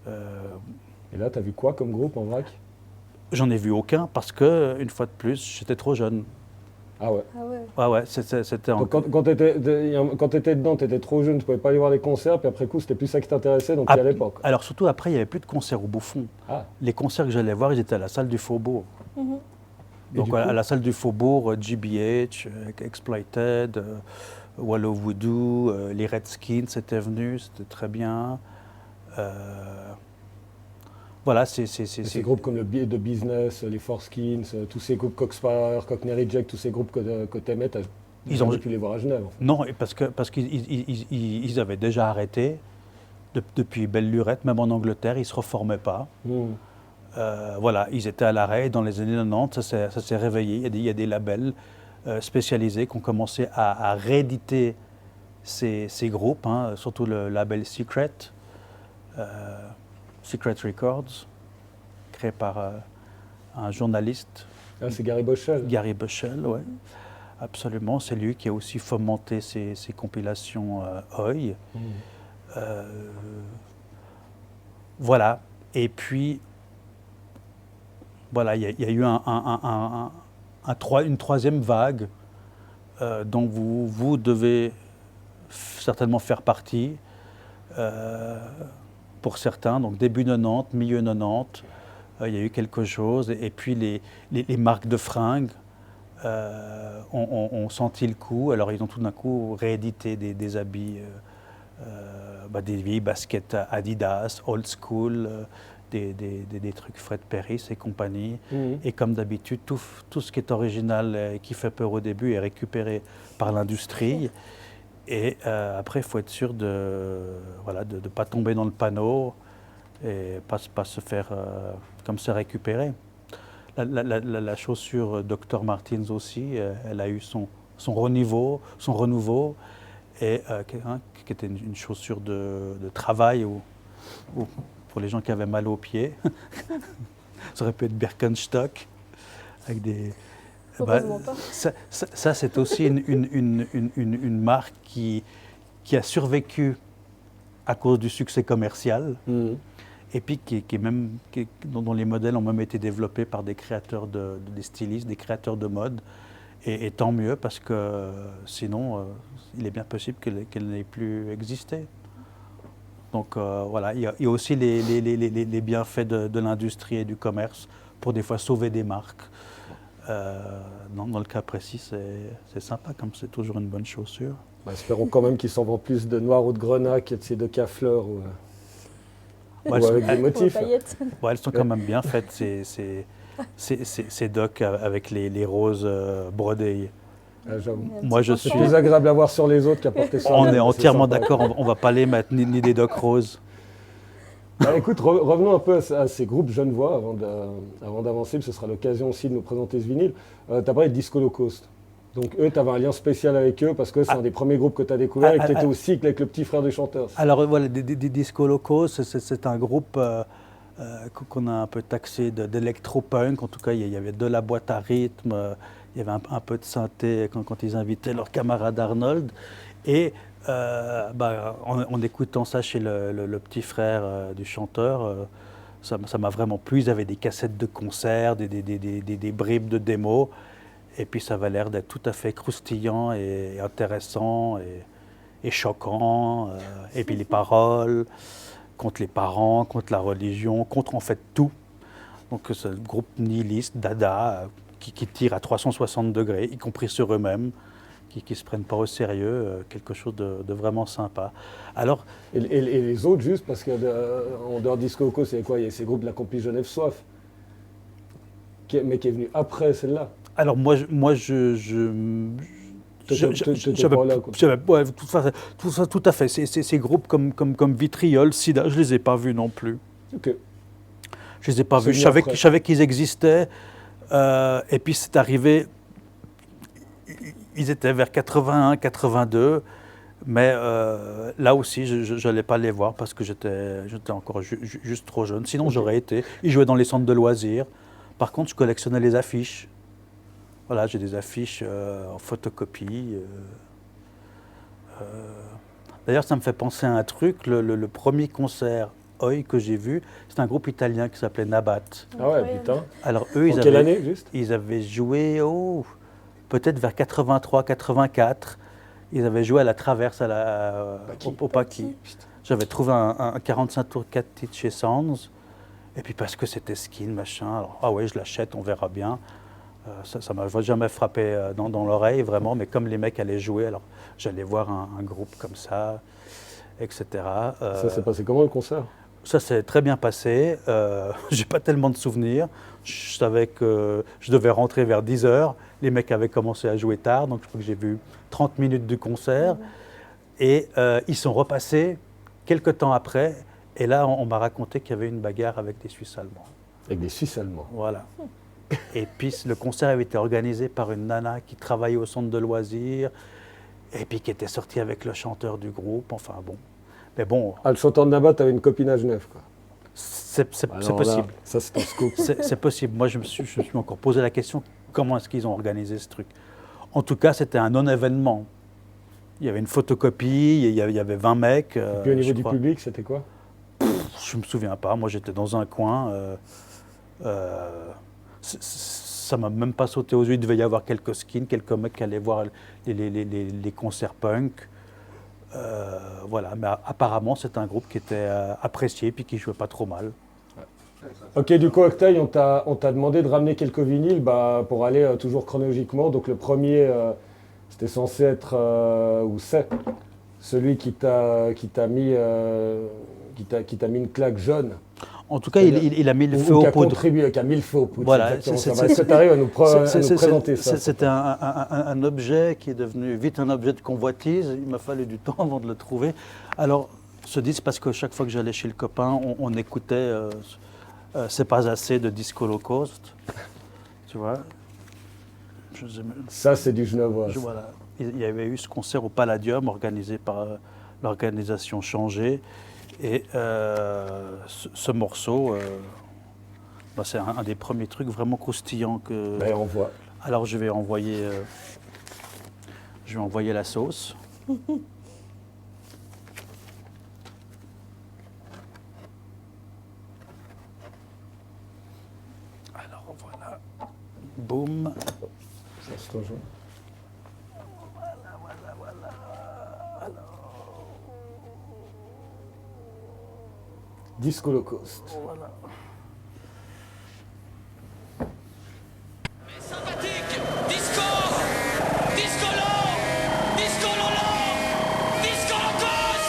Et là, tu as vu quoi comme groupe en vrac? J'en ai vu aucun parce que, une fois de plus, j'étais trop jeune. Ah ouais. Ah ouais. Ah ouais, c'était Donc quand tu étais dedans, tu étais trop jeune, tu pouvais pas aller voir les concerts, puis après coup, c'était plus ça qui t'intéressait, donc tu y allais pas. Quoi. Alors surtout après, il n'y avait plus de concerts au Bouffon. Ah. Les concerts que j'allais voir, ils étaient à la salle du Faubourg. Mhm. Et Donc du à coup la salle du Faubourg, GBH, Exploited, Wallow Voodoo, les Redskins étaient venus, c'était très bien. Voilà, Et ces groupes comme le The Business, les Forskins, tous ces groupes Coxfire, Cockney Reject, tous ces groupes que tu aimais, tu Ils jamais ont- pu les voir à Genève. En fait. Non, et parce qu'ils ils avaient déjà arrêté depuis belle lurette, même en Angleterre, ils ne se reformaient pas. Hmm. Voilà, ils étaient à l'arrêt. Dans les années 90, ça s'est réveillé. Il y a des labels spécialisés qui ont commencé à rééditer ces groupes, hein, surtout le label Secret, Secret Records, créé par un journaliste Ah, c'est Gary Boschel. Gary Boschel, ouais. Absolument. C'est lui qui a aussi fomenté ces compilations Oi. Voilà. Et puis, voilà, il y a eu une troisième vague dont vous devez certainement faire partie. Pour certains, donc début 90, milieu 90, il y a eu quelque chose. Et puis les marques de fringues ont senti le coup. Alors ils ont tout d'un coup réédité des habits, des vieilles baskets Adidas, old school, des trucs Fred Perry et compagnie. Et comme d'habitude, tout ce qui est original et qui fait peur au début est récupéré par l'industrie. Et après, il faut être sûr de ne pas tomber dans le panneau et pas se faire comme ça récupérer. La chaussure Dr. Martens aussi, elle a eu son renouveau, et qui était une chaussure de travail ou pour les gens qui avaient mal aux pieds. Ça aurait pu être Birkenstock avec des... Heureusement pas. Ça c'est aussi une marque qui a survécu à cause du succès commercial, et puis dont les modèles ont même été développés par des créateurs, des stylistes, des créateurs de mode, et tant mieux, parce que sinon il est bien possible qu'elle n'ait plus existé. Donc voilà, il y a aussi les bienfaits de l'industrie et du commerce pour des fois sauver des marques. Dans le cas précis, c'est sympa, comme c'est toujours une bonne chaussure. Espérons quand même qu'ils s'en vendent plus de noir ou de grenat que de ces deux fleurs ou avec des motifs. Elles sont quand même bien faites, ces docks avec les roses brodées. Moi, c'est plus agréable à voir sur les autres qu'à porter sur On est entièrement d'accord, on ne va pas les mettre, ni des docks roses. Écoute, revenons un peu à ces groupes genevois avant d'avancer, ce sera l'occasion aussi de nous présenter ce vinyle. Tu as parlé de Disco Low Cost. Donc eux, tu avais un lien spécial avec eux parce que c'est un des premiers groupes que tu as découvert et que tu étais aussi avec le petit frère du chanteur. Alors voilà, Disco Low Cost, c'est un groupe qu'on a un peu taxé d'électro-punk. En tout cas, il y avait de la boîte à rythme, il y avait un peu de synthé quand ils invitaient leur camarade Arnold. Et en écoutant ça chez le petit frère du chanteur, ça m'a vraiment plu. Ils avaient des cassettes de concerts, des bribes de démos, et puis ça avait l'air d'être tout à fait croustillant et intéressant et choquant. Et puis les paroles, contre les parents, contre la religion, contre en fait tout. Donc c'est un groupe nihiliste, dada, qui tire à 360 degrés, y compris sur eux-mêmes. Qui ne se prennent pas au sérieux, quelque chose de vraiment sympa. Alors, et les autres, juste parce qu'en dehors de Disco Low Cost, c'est quoi? Il y a ces groupes de la compil Genève Soif, mais qui est venu après celle-là. Alors moi tout à fait. Ces groupes comme Vitriol, Sida, je ne les ai pas vus non plus. Okay. Je ne les ai pas vus. Je savais qu'ils existaient. Et puis c'est arrivé... Ils étaient vers 81, 82, mais là aussi, je n'allais pas les voir parce que j'étais encore juste trop jeune. Sinon, j'aurais été. Ils jouaient dans les centres de loisirs. Par contre, je collectionnais les affiches. Voilà, j'ai des affiches en photocopie. D'ailleurs, ça me fait penser à un truc. Le premier concert Oi que j'ai vu, c'est un groupe italien qui s'appelait Nabat. Ah ouais, putain. Alors eux, quelle année, juste? Ils avaient joué peut-être vers 83, 84, ils avaient joué à la Traverse au Paquis. J'avais trouvé un 45 tours 4 titres chez Sounds, et puis parce que c'était skin, machin, alors, je l'achète, on verra bien. Ça ne m'a jamais frappé dans l'oreille, vraiment, mais comme les mecs allaient jouer, alors j'allais voir un groupe comme ça, etc. Ça s'est passé comment le concert? Ça s'est très bien passé, j'ai pas tellement de souvenirs. Je savais que je devais rentrer vers 10h. Les mecs avaient commencé à jouer tard, donc je crois que j'ai vu 30 minutes du concert. Et ils sont repassés quelques temps après. Et là, on m'a raconté qu'il y avait une bagarre avec des Suisses allemands. Avec des Suisses allemands? Voilà. Et puis le concert avait été organisé par une nana qui travaillait au centre de loisirs, et puis qui était sortie avec le chanteur du groupe. Enfin bon. Mais bon. Le chanteur de Nabat avait une copine à Genève, quoi. C'est Alors là, possible. ça, c'est un scoop. C'est possible. Moi, je me suis encore posé la question, comment est-ce qu'ils ont organisé ce truc? En tout cas, c'était un non-événement. Il y avait une photocopie, il y avait 20 mecs. Et puis au niveau je du crois. public, c'était quoi? Je ne me souviens pas. Moi, j'étais dans un coin. Ça m'a même pas sauté aux yeux. Il devait y avoir quelques skins, quelques mecs qui allaient voir les concerts punk. Voilà. Mais apparemment, c'est un groupe qui était apprécié puis qui jouait pas trop mal. Ok, du coup, Octave, on t'a demandé de ramener quelques vinyles pour aller toujours chronologiquement. Donc le premier, c'était censé être, ou c'est, celui qui t'a mis une claque jaune. En tout cas, il a mis le feu Ou aux qui a poudres. contribué, qui a mis le feu aux poudres. Voilà, Exactement c'est- ça. Est-ce que tu arrives à nous C'est- présenter ça? C'était un objet qui est devenu vite un objet de convoitise. Il m'a fallu du temps avant de le trouver. Alors, ce disque, parce que chaque fois que j'allais chez le copain, on écoutait C'est pas assez de Disco Low Cost. Tu vois. Ça, c'est du genevois. Voilà. Il y avait eu ce concert au Palladium organisé par l'organisation Changé. Et ce morceau, c'est un des premiers trucs vraiment croustillants que. Ben, on voit. Alors je vais envoyer la sauce. Alors voilà. Boum. Ça se rejoint. Disco Low Cost. Voilà. Sympathique, disco, disco low, disco lolo, disco locos.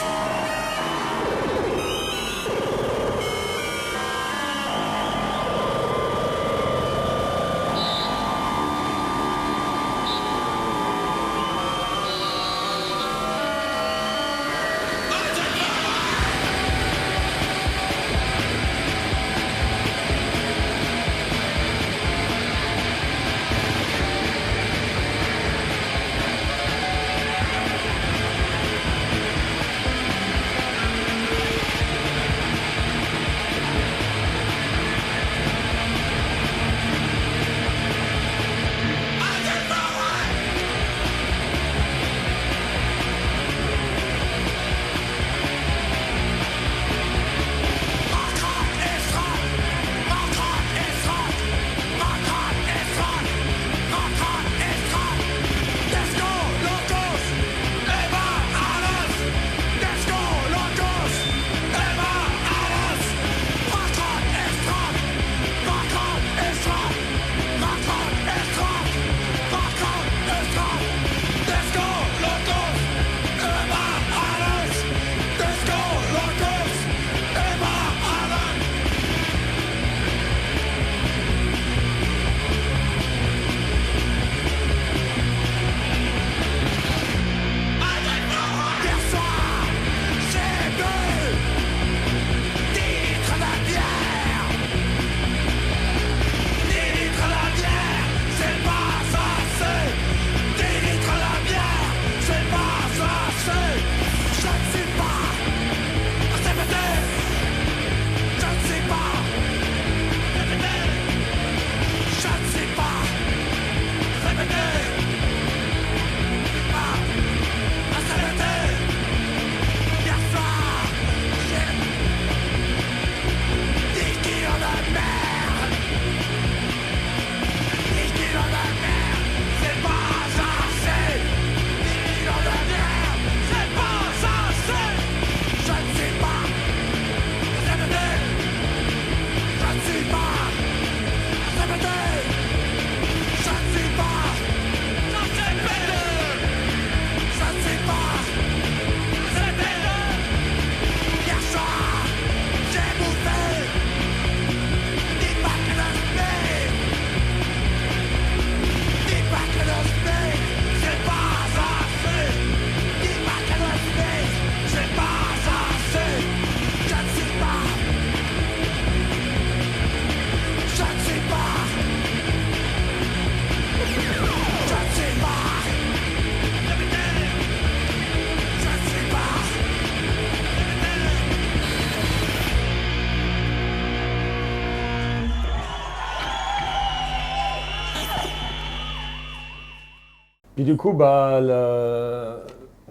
Et du coup,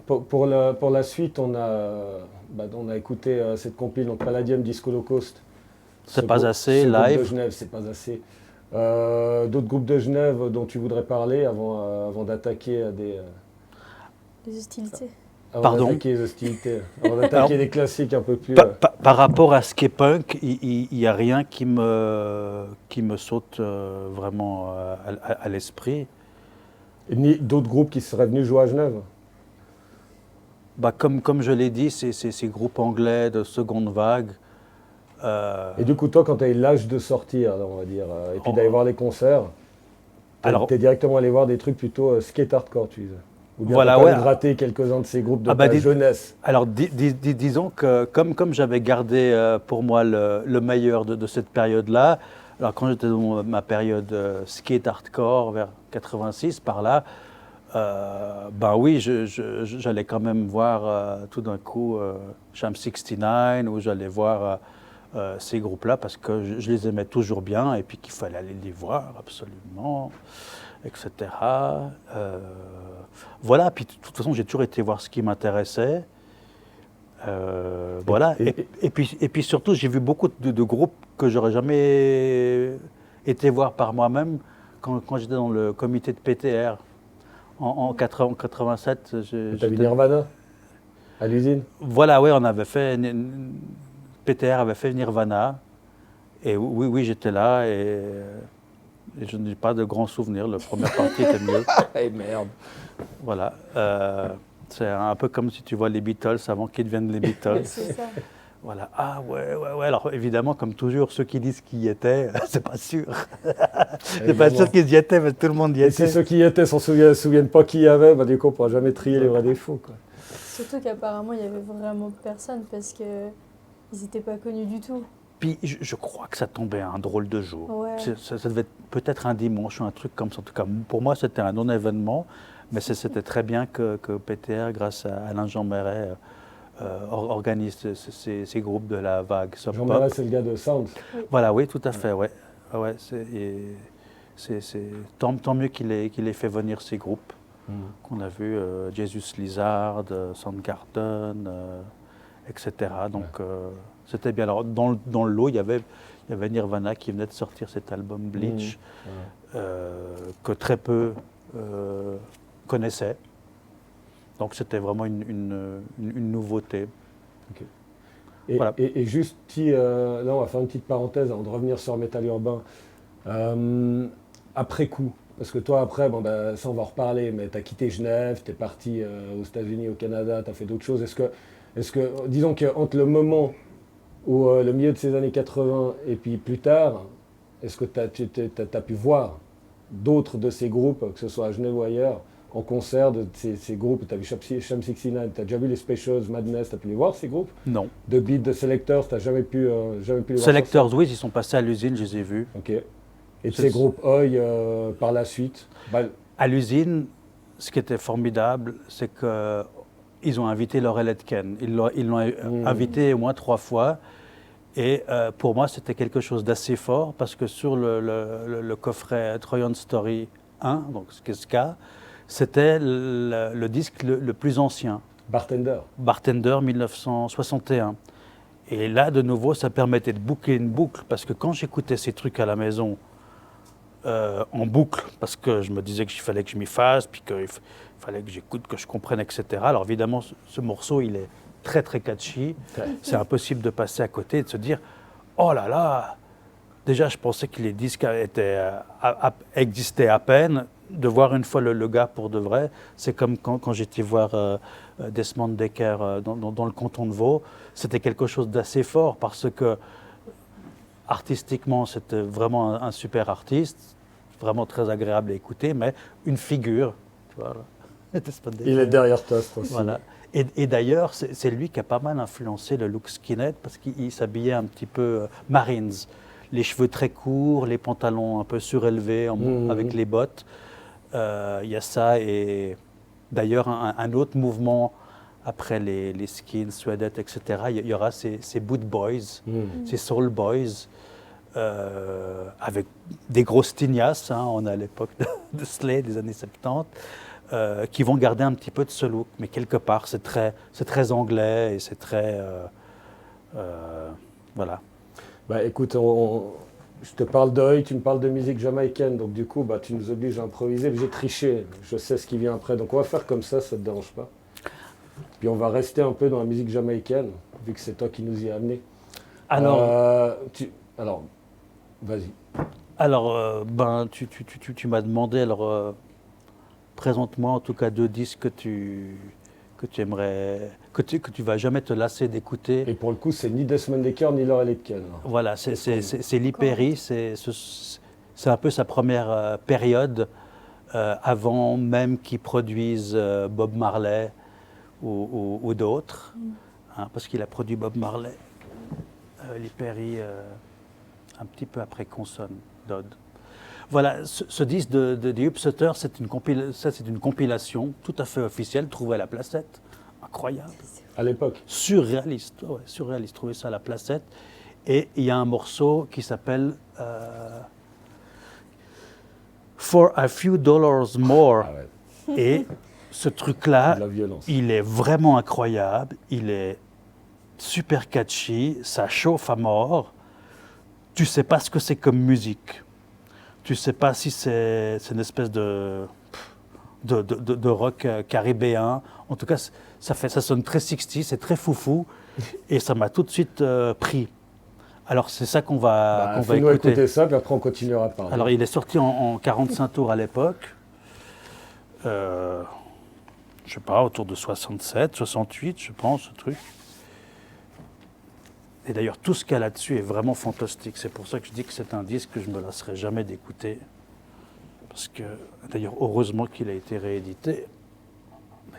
pour la suite, on a écouté cette compile, donc Palladium Disco Low Cost. C'est pas assez, ce groupe live. de Genève, c'est pas assez. D'autres groupes de Genève dont tu voudrais parler avant d'attaquer Les hostilités. Pardon. d'attaquer les hostilités, avant d'attaquer des classiques un peu plus. Par rapport à ce qui est punk, il n'y a rien qui me saute vraiment à l'esprit. Ni d'autres groupes qui seraient venus jouer à Genève. Comme je l'ai dit, c'est ces groupes anglais de seconde vague. Et du coup, toi, quand tu as eu l'âge de sortir, on va dire, et puis d'aller voir les concerts, tu es directement allé voir des trucs plutôt skate hardcore, tu disais. Ou bien Voilà, tu as ouais. gratté quelques-uns de ces groupes de ta jeunesse. Alors, disons que comme j'avais gardé pour moi le meilleur de cette période-là, alors quand j'étais dans ma période skate hardcore vers 86, par là, oui, j'allais quand même voir tout d'un coup Sham 69 ou j'allais voir ces groupes-là parce que je les aimais toujours bien et puis qu'il fallait aller les voir absolument, etc. Voilà, puis de toute façon, j'ai toujours été voir ce qui m'intéressait. Voilà, et puis surtout, j'ai vu beaucoup de groupes que j'aurais jamais été voir par moi-même quand j'étais dans le comité de PTR. En 87, T'as vu Nirvana à l'usine? Voilà, oui, on avait fait. PTR avait fait Nirvana. Et oui, j'étais là et je n'ai pas de grands souvenirs. La première partie était mieux. Eh merde. Voilà. C'est un peu comme si tu vois les Beatles avant qu'ils deviennent les Beatles. C'est ça. Voilà. Ah ouais. Alors évidemment, comme toujours, ceux qui disent qu'ils y étaient, c'est pas sûr. C'est pas sûr qu'ils y étaient, mais tout le monde y Et était. si ceux qui y étaient se souviennent pas qui y avait, du coup on ne pourra jamais trier les vrais défauts. Quoi. Surtout qu'apparemment, il n'y avait vraiment personne parce qu'ils n'étaient pas connus du tout. Puis je crois que ça tombait un drôle de jour. Ouais. Ça devait être peut-être un dimanche ou un truc comme ça. En tout cas, pour moi, c'était un non-événement, mais c'était très bien que PTR, grâce à Alain Jean Méret, organise ces groupes de la vague Sub Jean Pop. Méret, c'est le gars de Sound. Voilà, oui, tout à fait, ouais. Tant mieux qu'il ait fait venir ces groupes qu'on a vus, Jesus Lizard, Soundgarden, etc. Donc c'était bien. Alors dans le lot, il y avait Nirvana qui venait de sortir cet album Bleach, que très peu connaissaient. Donc c'était vraiment une nouveauté. Okay. Voilà. Et juste, là on va faire une petite parenthèse avant de revenir sur Métal Urbain. Après coup, parce que toi après, ça on va en reparler, mais tu as quitté Genève, tu es parti aux États-Unis, au Canada, tu as fait d'autres choses. Est-ce que, disons qu'entre le moment où le milieu de ces années 80 et puis plus tard, est-ce que tu as pu voir d'autres de ces groupes, que ce soit à Genève ou ailleurs, en concert de ces groupes? Tu as vu Sham 69, tu as déjà vu les Specials, Madness, tu as pu les voir ces groupes? Non. De Beat, de Selectors, tu n'as jamais pu les voir? Selectors, oui, ils sont passés à l'usine, je les ai vus. Ok. Et de ces groupes Oi par la suite? À l'usine, ce qui était formidable, c'est qu'ils ont invité Laurel Aitken. Ils l'ont invité au moins 3 fois. Et pour moi, c'était quelque chose d'assez fort parce que sur le coffret Trojan Story 1, donc Ska, c'était le disque le plus ancien. Bartender 1961. Et là, de nouveau, ça permettait de boucler une boucle parce que quand j'écoutais ces trucs à la maison, en boucle, parce que je me disais qu'il fallait que je m'y fasse, puis qu'il fallait que j'écoute, que je comprenne, etc. Alors évidemment, ce morceau, il est très très catchy. C'est impossible de passer à côté et de se dire « Oh là là !» Déjà, je pensais que les disques existaient à peine. De voir une fois le gars pour de vrai, c'est comme quand j'étais voir Desmond Dekker dans le canton de Vaud. C'était quelque chose d'assez fort parce que artistiquement, c'était vraiment un super artiste, vraiment très agréable à écouter, mais une figure. Tu vois, il est derrière toi, aussi. Voilà. Et d'ailleurs, c'est lui qui a pas mal influencé le look skinhead parce qu'il s'habillait un petit peu Marines. Les cheveux très courts, les pantalons un peu surélevés avec les bottes. Il y a ça et d'ailleurs un autre mouvement après les skins, Sweadet, etc. Il y aura ces boot boys, ces soul boys, avec des grosses tignasses. On est à l'époque de Slade des années 70. qui vont garder un petit peu de ce look. Mais quelque part, c'est très anglais et c'est très... voilà. Bah écoute, je te parle d'œil, tu me parles de musique jamaïcaine, donc du coup, bah, tu nous obliges à improviser. J'ai triché, je sais ce qui vient après, donc on va faire comme ça te dérange pas. Puis on va rester un peu dans la musique jamaïcaine, vu que c'est toi qui nous y as amené. Alors, Alors vas-y. alors tu m'as demandé, alors présente-moi en tout cas 2 disques que tu aimerais, que tu vas jamais te lasser d'écouter. Et pour le coup, c'est ni Desmond Dekker ni Laurel Aitken. Voilà, c'est Lee Perry, c'est un peu sa première période avant même qu'il produise Bob Marley ou d'autres, hein, parce qu'il a produit Bob Marley, Lee Perry un petit peu après Conson, Dodd. Voilà, ce disque de The Upsetter, c'est une compilation tout à fait officielle, trouvée à la Placette, incroyable. À l'époque. Surréaliste, ouais, surréaliste, trouver ça à la Placette. Et il y a un morceau qui s'appelle For a Few Dollars More. Ah ouais. Et ce truc-là, De la violence. il est vraiment incroyable, il est super catchy, ça chauffe à mort. Tu sais pas ce que c'est comme musique. Tu sais pas si c'est une espèce de rock caribéen. En tout cas, ça sonne très 60, c'est très foufou. Et ça m'a tout de suite pris. Alors c'est ça qu'on va fais-nous écouter. écouter ça, puis après on continuera à parler. Alors il est sorti en 45 tours à l'époque. Je sais pas, autour de 67, 68, je pense, ce truc. Et d'ailleurs, tout ce qu'il y a là-dessus est vraiment fantastique. C'est pour ça que je dis que c'est un disque que je ne me lasserai jamais d'écouter. Parce que, d'ailleurs, heureusement qu'il a été réédité.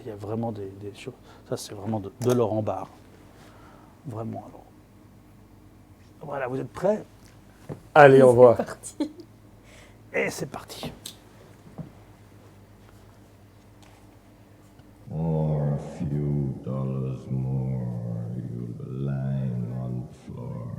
Il y a vraiment des choses. Ça, c'est vraiment de Laurent Barre. Vraiment, alors. Voilà, vous êtes prêts? Allez, on voit. C'est parti. Et c'est parti. For a few dollars more, you'll be lying on the floor.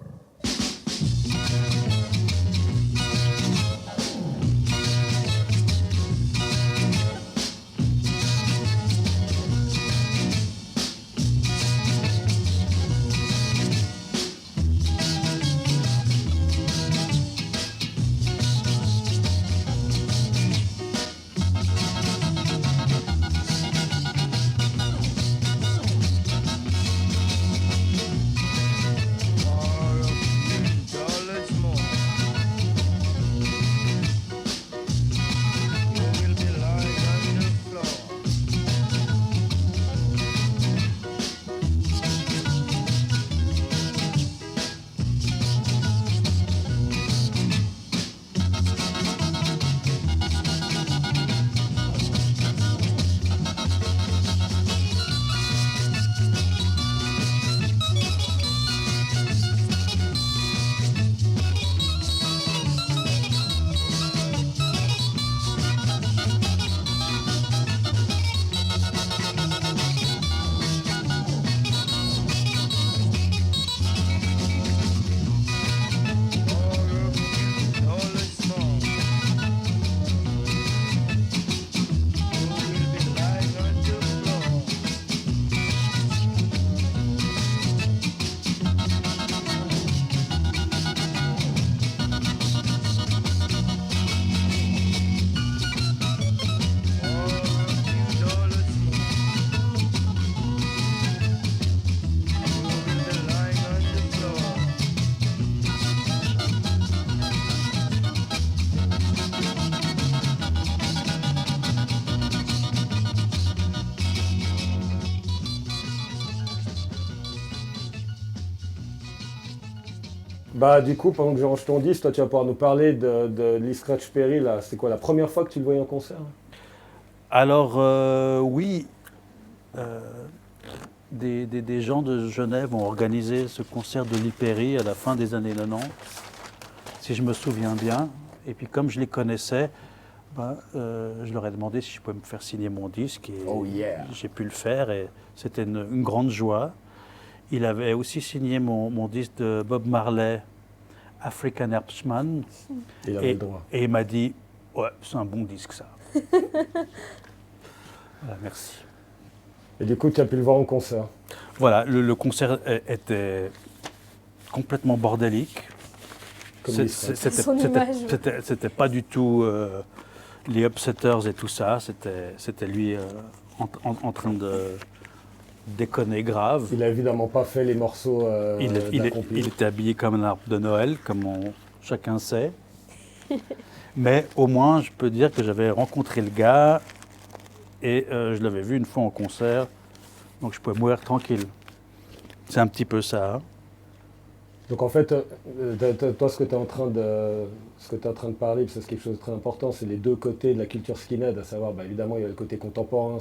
Bah du coup, pendant que je range ton disque, toi tu vas pouvoir nous parler de Lee Scratch Perry, là. C'est quoi, la première fois que tu le voyais en concert? Alors, oui, des gens de Genève ont organisé ce concert de Lee Perry à la fin des années 90, si je me souviens bien. Et puis comme je les connaissais, je leur ai demandé si je pouvais me faire signer mon disque. Et Oh yeah. j'ai pu le faire et c'était une grande joie. Il avait aussi signé mon disque de Bob Marley, African Herbsman. Il avait le droit. Et il m'a dit, ouais, c'est un bon disque ça. Merci. Et du coup, tu as pu le voir en concert. Voilà, le concert était complètement bordélique. Comme C'est- les c'est- Scratch. C'était Son c'était- image. c'était pas du tout les upsetters et tout ça. C'était lui en train de déconner grave. Il a évidemment pas fait les morceaux d'accompli. Il était habillé comme un arbre de Noël, chacun sait. Mais au moins, je peux dire que j'avais rencontré le gars et je l'avais vu une fois en concert, donc je pouvais mourir tranquille. C'est un petit peu ça. Hein. Donc en fait, toi, ce que tu es en train de parler, parce que c'est quelque chose de très important, c'est les deux côtés de la culture skinhead, à savoir, évidemment, il y a le côté contemporain,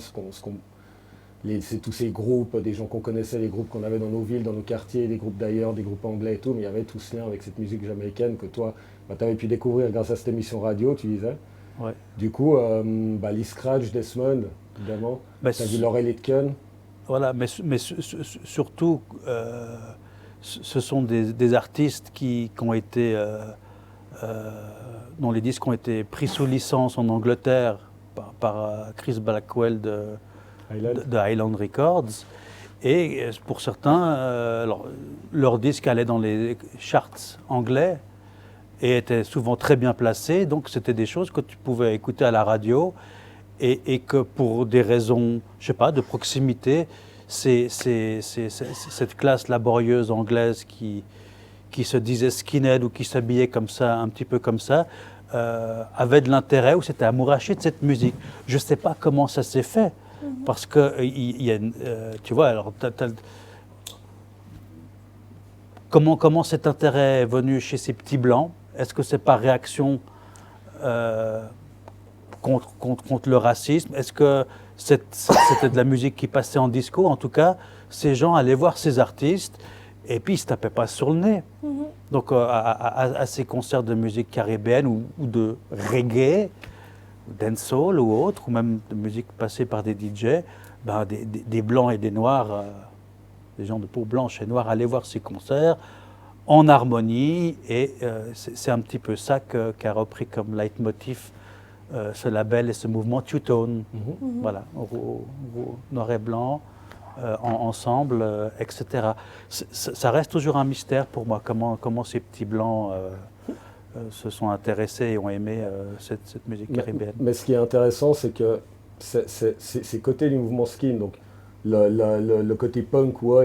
c'est tous ces groupes, des gens qu'on connaissait, les groupes qu'on avait dans nos villes, dans nos quartiers, des groupes d'ailleurs, des groupes anglais et tout, mais il y avait tout ce lien avec cette musique jamaïcaine que toi, tu avais pu découvrir grâce à cette émission radio, tu disais. Ouais. Du coup, Lee Scratch, Desmond, évidemment, tu as vu Laurel Aitken. Voilà, mais surtout, ce sont des artistes qui ont été, dont les disques ont été pris sous licence en Angleterre par Chris Blackwell de Highland Records. Et pour certains, leurs disques allaient dans les charts anglais et étaient souvent très bien placés. Donc c'était des choses que tu pouvais écouter à la radio et que pour des raisons, je sais pas, de proximité, c'est cette classe laborieuse anglaise qui se disait skinhead ou qui s'habillait comme ça, un petit peu comme ça, avait de l'intérêt ou s'était amouraché de cette musique. Je ne sais pas comment ça s'est fait, parce que tu vois, alors comment cet intérêt est venu chez ces petits blancs? Est-ce que c'est par réaction contre le racisme? Est-ce que c'était de la musique qui passait en disco? En tout cas, ces gens allaient voir ces artistes et puis ils ne se tapaient pas sur le nez. Donc à ces concerts de musique caribéenne ou de reggae, dancehall ou autre, ou même de musique passée par des DJ, des blancs et des noirs, des gens de peau blanche et noire allaient voir ces concerts en harmonie, et c'est un petit peu ça qu'a repris comme leitmotiv ce label et ce mouvement Two-Tone, voilà, noir et blanc, ensemble, etc. Ça reste toujours un mystère pour moi, comment ces petits blancs se sont intéressés et ont aimé cette musique caribéenne. Mais ce qui est intéressant, c'est que ces côtés du mouvement skin, donc le côté punk, oi,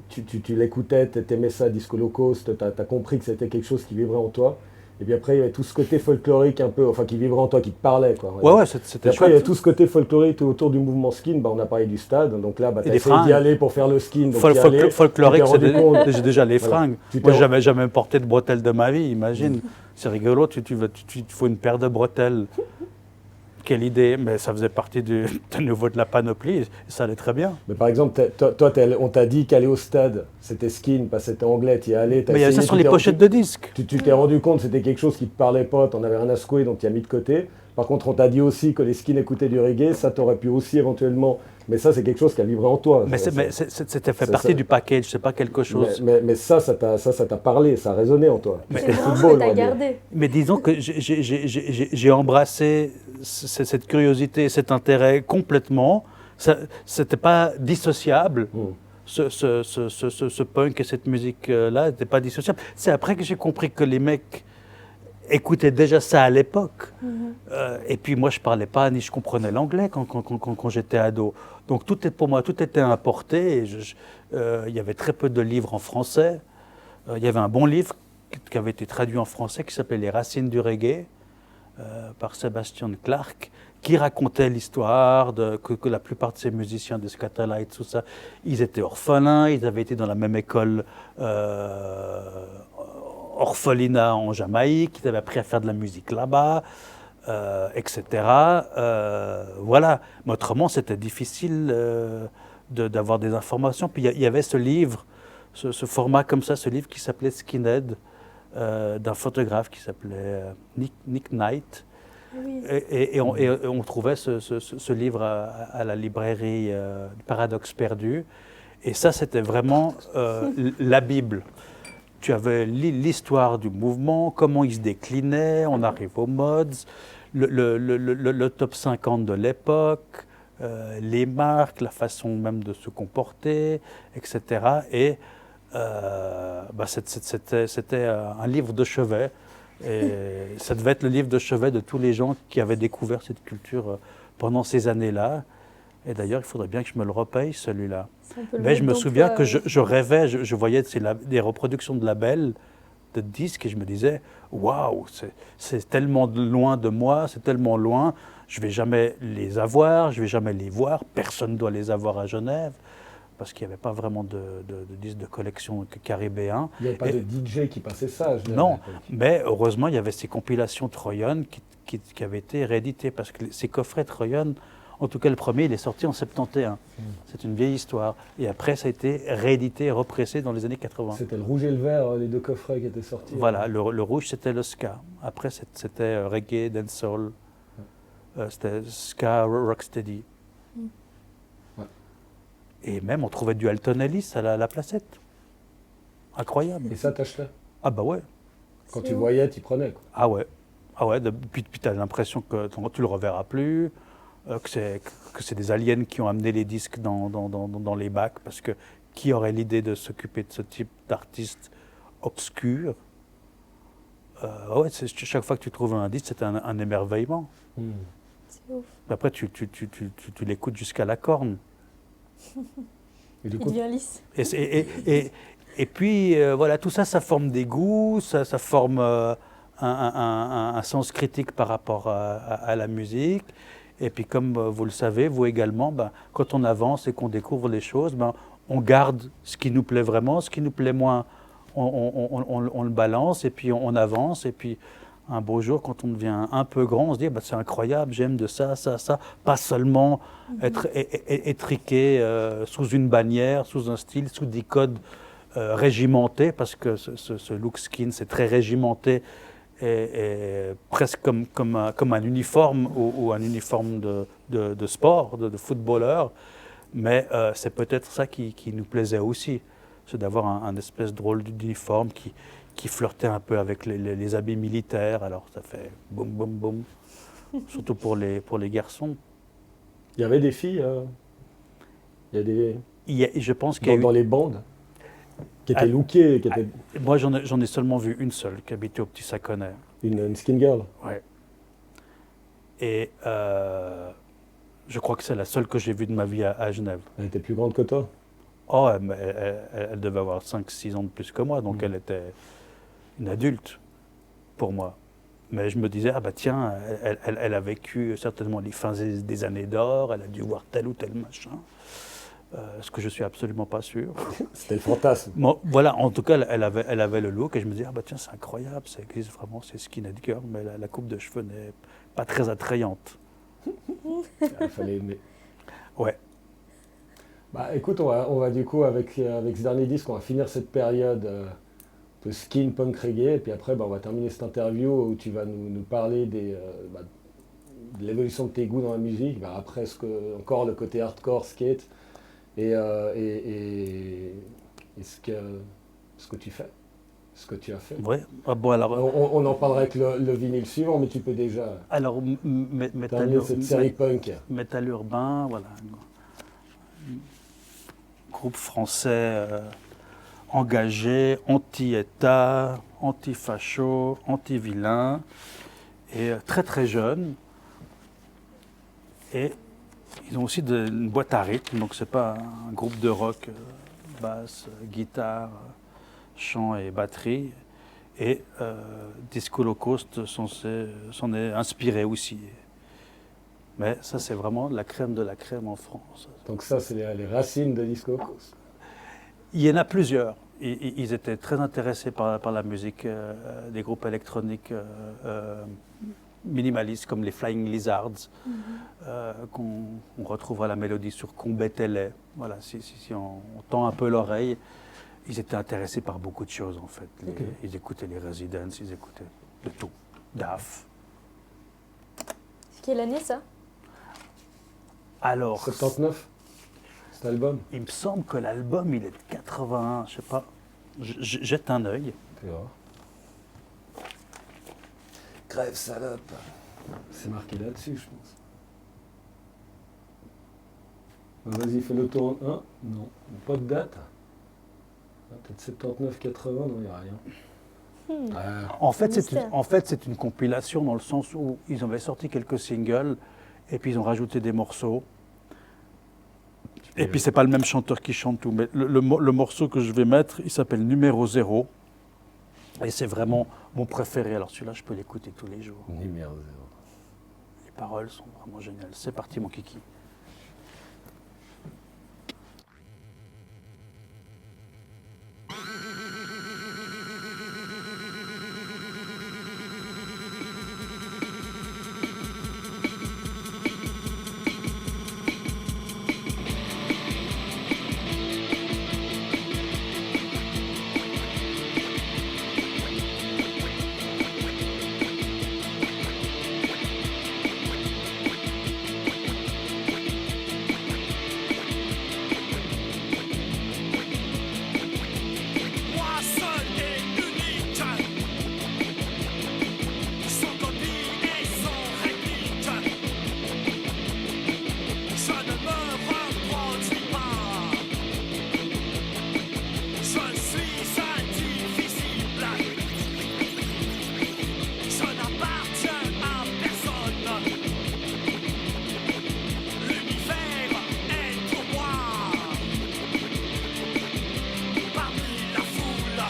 tu l'écoutais, tu aimais ça, Disco Low Cost, tu as compris que c'était quelque chose qui vibrait en toi. Et puis après, il y avait tout ce côté folklorique un peu, enfin qui vivrait en toi, qui te parlait, quoi. Ouais, c'était chouette. Après, il y a tout ce côté folklorique autour du mouvement skin. On a parlé du stade, donc là, tu as essayé d'y aller pour faire le skin. Folklorique, c'est déjà les fringues. Moi, je n'avais jamais porté de bretelles de ma vie, imagine. C'est rigolo, tu faut une paire de bretelles. Quelle idée, mais ça faisait partie de nouveau de la panoplie, et ça allait très bien. Mais par exemple, toi, on t'a dit qu'aller au stade, c'était skin, parce que c'était anglais, tu y allais. Mais ça sont les pochettes de disques. Tu t'es rendu compte que c'était quelque chose qui ne te parlait pas, tu en avais rien à secouer, donc tu as mis de côté. Par contre, on t'a dit aussi que les skins écoutaient du reggae, ça t'aurait pu aussi éventuellement. Mais ça, c'est quelque chose qui a vibré en toi. Mais c'était fait partie du package, c'est pas quelque chose. Mais ça t'a parlé, ça a résonné en toi. C'est le football, que t'as gardé. Mais disons que j'ai embrassé cette curiosité, cet intérêt complètement. C'était pas dissociable. Ce punk et cette musique-là n'était pas dissociable. C'est après que j'ai compris que les mecs écoutaient déjà ça à l'époque. Et puis moi, je ne parlais pas ni je comprenais l'anglais quand j'étais ado. Donc pour moi, tout était importé. Il y avait très peu de livres en français. Il y avait un bon livre qui avait été traduit en français qui s'appelait « Les racines du reggae » par Sebastian Clark, qui racontait l'histoire que la plupart de ces musiciens de Scatterlight, tout ça, ils étaient orphelins, ils avaient été dans la même école orphelinat en Jamaïque, ils avaient appris à faire de la musique là-bas, etc. Voilà. Mais autrement, c'était difficile d'avoir des informations. Puis il y avait ce livre, ce format comme ça, ce livre qui s'appelait Skinhead, d'un photographe qui s'appelait Nick Knight. Oui. Et on trouvait ce livre à la librairie du Paradoxe perdu. Et ça, c'était vraiment la Bible. Tu avais l'histoire du mouvement, comment il se déclinait, on arrive aux mods, le top 50 de l'époque, les marques, la façon même de se comporter, etc. Et c'était un livre de chevet. Et ça devait être le livre de chevet de tous les gens qui avaient découvert cette culture pendant ces années-là. Et d'ailleurs, il faudrait bien que je me le repaye, celui-là. Si on peut le Mais je mettre me dans souviens toi, que je rêvais, je voyais des reproductions de labels, de disques, et je me disais, waouh, c'est tellement loin de moi, c'est tellement loin, je ne vais jamais les avoir, je ne vais jamais les voir, personne ne doit les avoir à Genève, parce qu'il n'y avait pas vraiment de disques de collection caribéens. Il n'y avait pas Et- de DJ qui passait ça, je dirais, à Non, l'époque. mais heureusement, il y avait ces compilations Troyon qui avaient été rééditées, parce que ces coffrets Troyon, en tout cas le premier, il est sorti en 71. C'est une vieille histoire. Et après, ça a été réédité et repressé dans les années 80. C'était le rouge et le vert, les deux coffrets qui étaient sortis. Voilà, le rouge, c'était le ska. Après, c'était reggae, dancehall. C'était ska, rocksteady. Ouais. Et même, on trouvait du Alton Ellis à la placette. Incroyable. Et ça, t'achetais. Ah bah ouais. Quand C'est tu ouf. voyais, tu prenais, quoi. Ah ouais. Ah ouais, puis tu as l'impression que tu le reverras plus, que c'est des aliens qui ont amené les disques dans les bacs, parce que qui aurait l'idée de s'occuper de ce type d'artiste obscur? Ouais, chaque fois que tu trouves un disque, c'est un émerveillement. C'est ouf. Après, tu l'écoutes jusqu'à la corne. Et du Il coup, devient lisse. Et puis, voilà, tout ça, ça forme des goûts, ça forme un sens critique par rapport à la musique. Et puis, comme vous le savez, vous également, quand on avance et qu'on découvre les choses, on garde ce qui nous plaît vraiment, ce qui nous plaît moins, on le balance et puis on avance. Et puis, un beau jour, quand on devient un peu grand, on se dit, c'est incroyable, j'aime de ça, ça, ça. Pas seulement être étriqué sous une bannière, sous un style, sous des codes régimentés, parce que ce look skin, c'est très régimenté, et presque comme un uniforme ou un uniforme de sport, de footballeur. Mais c'est peut-être ça qui nous plaisait aussi, c'est d'avoir un espèce drôle d'uniforme qui flirtait un peu avec les habits militaires. Alors ça fait boum, boum, boum, surtout pour les garçons. il y avait des filles, il y a des... Je pense qu'il y a dans eu... les bandes, qui étaient Ah, lookées, qui étaient Moi, j'en ai seulement vu une seule, qui habitait au Petit Saconnet. une skin girl. Ouais. Et je crois que c'est la seule que j'ai vue de ma vie à Genève. Elle était plus grande que toi. Oh, mais elle devait avoir 5-6 ans de plus que moi, donc elle était une adulte pour moi. Mais je me disais, tiens, elle a vécu certainement les fins des années d'or, elle a dû voir tel ou tel machin, ce que je suis absolument pas sûr. C'était le fantasme. Bon, voilà, en tout cas, elle avait le look, et je me disais, tiens, c'est incroyable, ça existe vraiment, c'est skinhead girl, mais la coupe de cheveux n'est pas très attrayante. Il fallait aimer. Ouais. Écoute, on va du coup, avec ce dernier disque, on va finir cette période de skin punk reggae, et puis après, on va terminer cette interview où tu vas nous parler de l'évolution de tes goûts dans la musique, après encore le côté hardcore, skate, et ce que tu fais, ce que tu as fait. Ouais. Alors, On en parlera avec le vinyle suivant, mais tu peux déjà terminer cette série punk. Métal urbain, voilà. Groupe français engagé, anti-État, anti-facho, anti-vilain, et très très jeune. Et ils ont aussi une boîte à rythme, donc c'est pas un groupe de rock, basse, guitare, chant et batterie. Et Disco Low Cost s'en est inspiré aussi. Mais ça, c'est vraiment la crème de la crème en France. Donc ça, c'est les racines de Disco Low Cost. Il y en a plusieurs. Ils étaient très intéressés par la musique des groupes électroniques minimalistes comme les Flying Lizards, qu'on retrouvera la mélodie sur Combet Télé. Voilà, si on tend un peu l'oreille, ils étaient intéressés par beaucoup de choses en fait. Okay. Ils écoutaient les Residents, ils écoutaient de tout. DAF. C'est quelle année ça? Alors, 79, cet album. il me semble que l'album il est de 81, je sais pas. Jette un œil. Tu vois. Crève salope. C'est marqué là-dessus, je pense. Vas-y, fais le tour en 1. Non, pas de date. Peut-être 79, 80, non, il n'y a rien. En fait, Mystère. c'est une compilation dans le sens où ils avaient sorti quelques singles et puis ils ont rajouté des morceaux. Et puis c'est pas le même chanteur qui chante tout, mais le morceau que je vais mettre, il s'appelle Numéro 0. Et c'est vraiment mon préféré. Alors celui-là, je peux l'écouter tous les jours. Numéro 0. Les paroles sont vraiment géniales. C'est parti, mon kiki. Moi seul et unique, sans copie et sans réplique, je ne me reproduis pas. Je suis indivisible, je n'appartiens à personne. L'univers est pour moi. Parmi la foule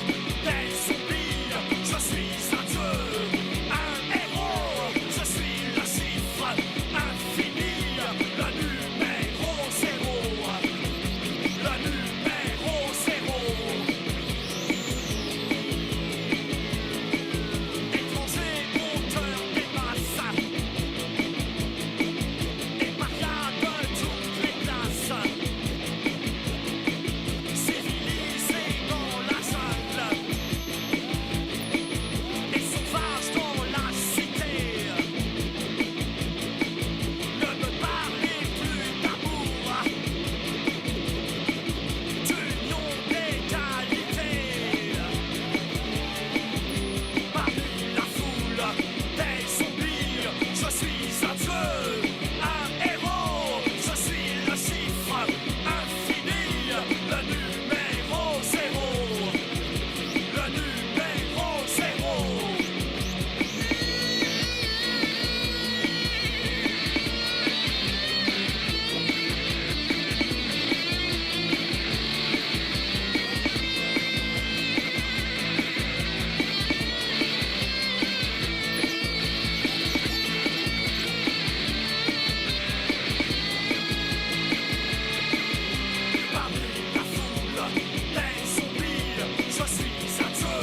des zombies, je suis un dieu, un héros. Je suis le chiffre infini, le numéro 0. Le numéro 0. Étranger, auteur des masses, et paria de toutes les classes. Civilisé dans la jungle et sauvage dans la cité. Ne me parlez plus d'amour, d'union, d'égalité. Parmi la foule des zombies, je suis un dieu, un héros. Je suis le chiffre infini, le numéro 0. Le numéro 0. Parmi la foule des zombies, je suis un dieu,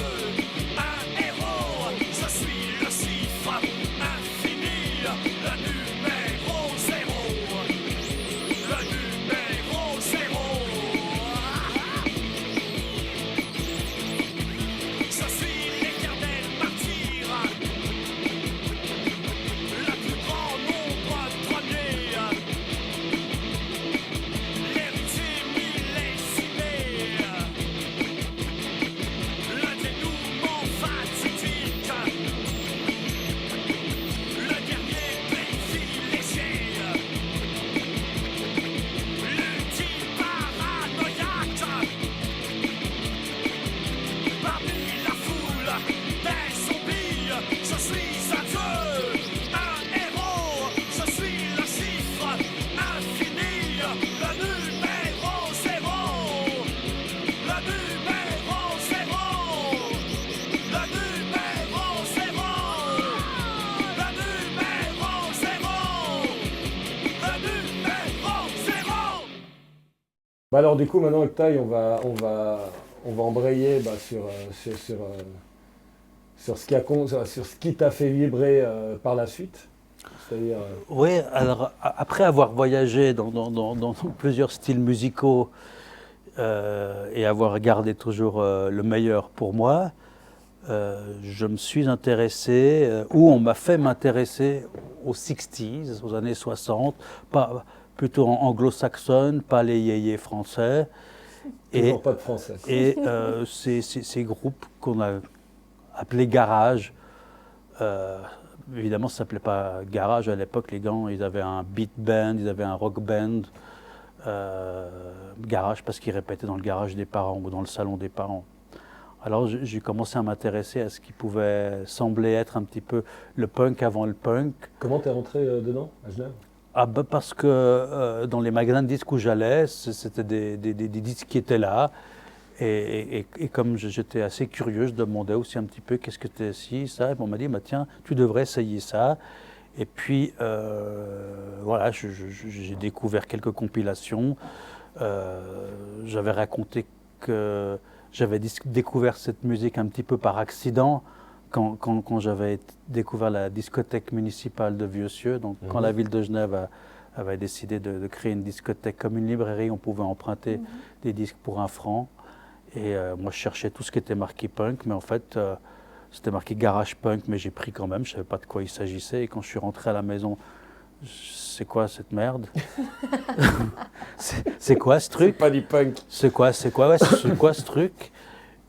un héros. Je suis le chiffre infini, le numéro 0. Le numéro 0. Je suis l'éternel martyr, le plus grand nombre premier. L'héritier millésimé, le dénouement fatidique, le dernier privilégié, l'ultime paranoïaque. Parmi la foule des zombies, je suis un dieu, un héros. Je suis le chiffre infini, le numéro 0. Le numéro 0. Le numéro 0. Le numéro 0. Le numéro 0. Alors du coup, maintenant, Octaï, on va embrayer sur ce qui t'a fait vibrer par la suite. C'est-à-dire, Oui, alors après avoir voyagé dans plusieurs styles musicaux et avoir gardé toujours le meilleur pour moi, je me suis intéressé, ou on m'a fait m'intéresser aux 60s, aux années 60, plutôt anglo-saxonne, pas les yéyés français. toujours pas de français. Et ces groupes qu'on a appelés garage, évidemment ça ne s'appelait pas garage à l'époque, les gars, ils avaient un beat band, ils avaient un rock band, Garage parce qu'ils répétaient dans le garage des parents ou dans le salon des parents. Alors j'ai commencé à m'intéresser à ce qui pouvait sembler être un petit peu le punk avant le punk. Comment t'es rentré dedans, à Genève? Ah bah parce que dans les magasins de disques où j'allais, c'était des disques qui étaient là. Et comme j'étais assez curieux, je demandais aussi un petit peu qu'est-ce que c'était ci, ça. Et on m'a dit, bah, tiens, tu devrais essayer ça. Et puis voilà, j'ai découvert quelques compilations. J'avais raconté que j'avais découvert cette musique un petit peu par accident quand j'avais découvert la discothèque municipale de Vieux-Cieux. Donc quand la ville de Genève avait décidé de créer une discothèque comme une librairie, on pouvait emprunter des disques pour 1 franc. Et moi je cherchais tout ce qui était marqué punk, mais en fait c'était marqué garage punk, mais j'ai pris quand même, je ne savais pas de quoi il s'agissait. Et quand je suis rentré à la maison, c'est quoi cette merde? C'est quoi ce truc? C'est pas du punk. C'est quoi ce truc?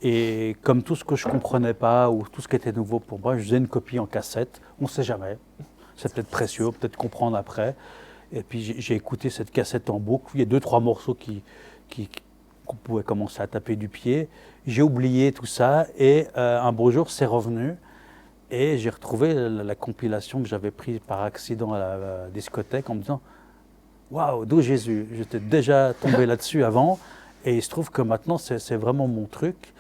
Et comme tout ce que je ne comprenais pas ou tout ce qui était nouveau pour moi, je faisais une copie en cassette. On ne sait jamais. C'est peut-être précieux, peut-être comprendre après. Et puis j'ai écouté cette cassette en boucle. Il y a 2-3 morceaux qu'on pouvait commencer à taper du pied. J'ai oublié tout ça et un beau jour, c'est revenu. Et j'ai retrouvé la compilation que j'avais prise par accident à la discothèque en me disant « Waouh, d'où Jésus ?» J'étais déjà tombé là-dessus avant et il se trouve que maintenant, c'est vraiment mon truc.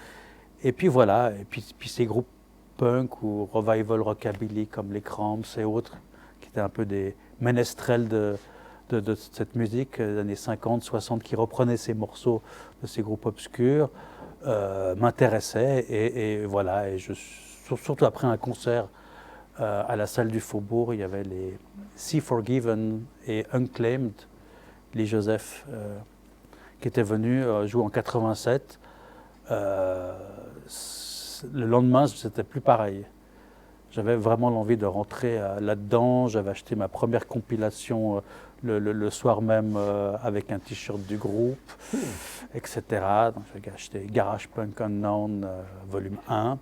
Et puis voilà, et puis ces groupes punk ou revival rockabilly comme les Cramps et autres, qui étaient un peu des ménestrels de cette musique des années 50, 60, qui reprenaient ces morceaux de ces groupes obscurs, m'intéressaient. Et voilà, et surtout après un concert à la salle du Faubourg, il y avait les See Forgiven et Unclaimed, Lee Joseph, qui étaient venus jouer en 87. Le lendemain, c'était plus pareil. J'avais vraiment l'envie de rentrer là-dedans. J'avais acheté ma première compilation le soir même avec un t-shirt du groupe, etc. Donc j'ai acheté Garage Punk Unknown, volume 1.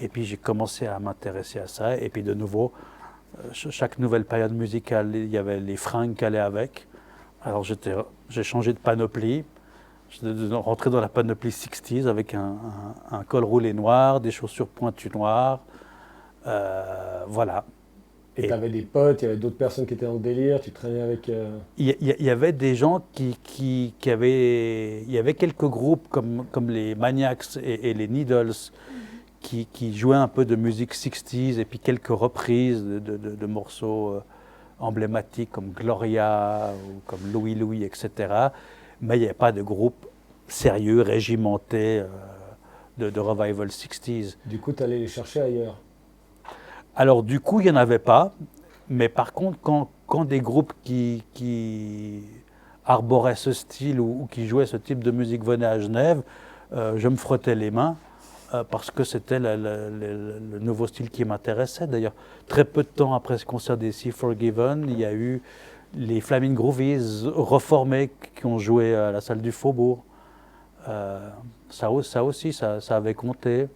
Et puis j'ai commencé à m'intéresser à ça. Et puis de nouveau, chaque nouvelle période musicale, il y avait les fringues qui allaient avec. Alors j'ai changé de panoplie. Je suis rentré dans la panoplie 60s avec un col roulé noir, des chaussures pointues noires. Voilà. Et tu avais des potes, il y avait d'autres personnes qui étaient dans le délire, tu traînais avec... Il y avait des gens qui avaient... Il y avait quelques groupes comme les Maniacs et les Needles qui jouaient un peu de musique 60s et puis quelques reprises de morceaux emblématiques comme Gloria ou comme Louie Louie, etc. Mais il n'y avait pas de groupe sérieux, régimenté de revival 60s. Du coup, tu allais les chercher ailleurs. Alors du coup, il n'y en avait pas. Mais par contre, quand des groupes qui arboraient ce style ou qui jouaient ce type de musique venaient à Genève, je me frottais les mains parce que c'était le nouveau style qui m'intéressait. D'ailleurs, très peu de temps après ce concert des See Forgiven, il y a eu les Flaming Groovies reformés qui ont joué à la salle du Faubourg. Ça aussi, ça avait compté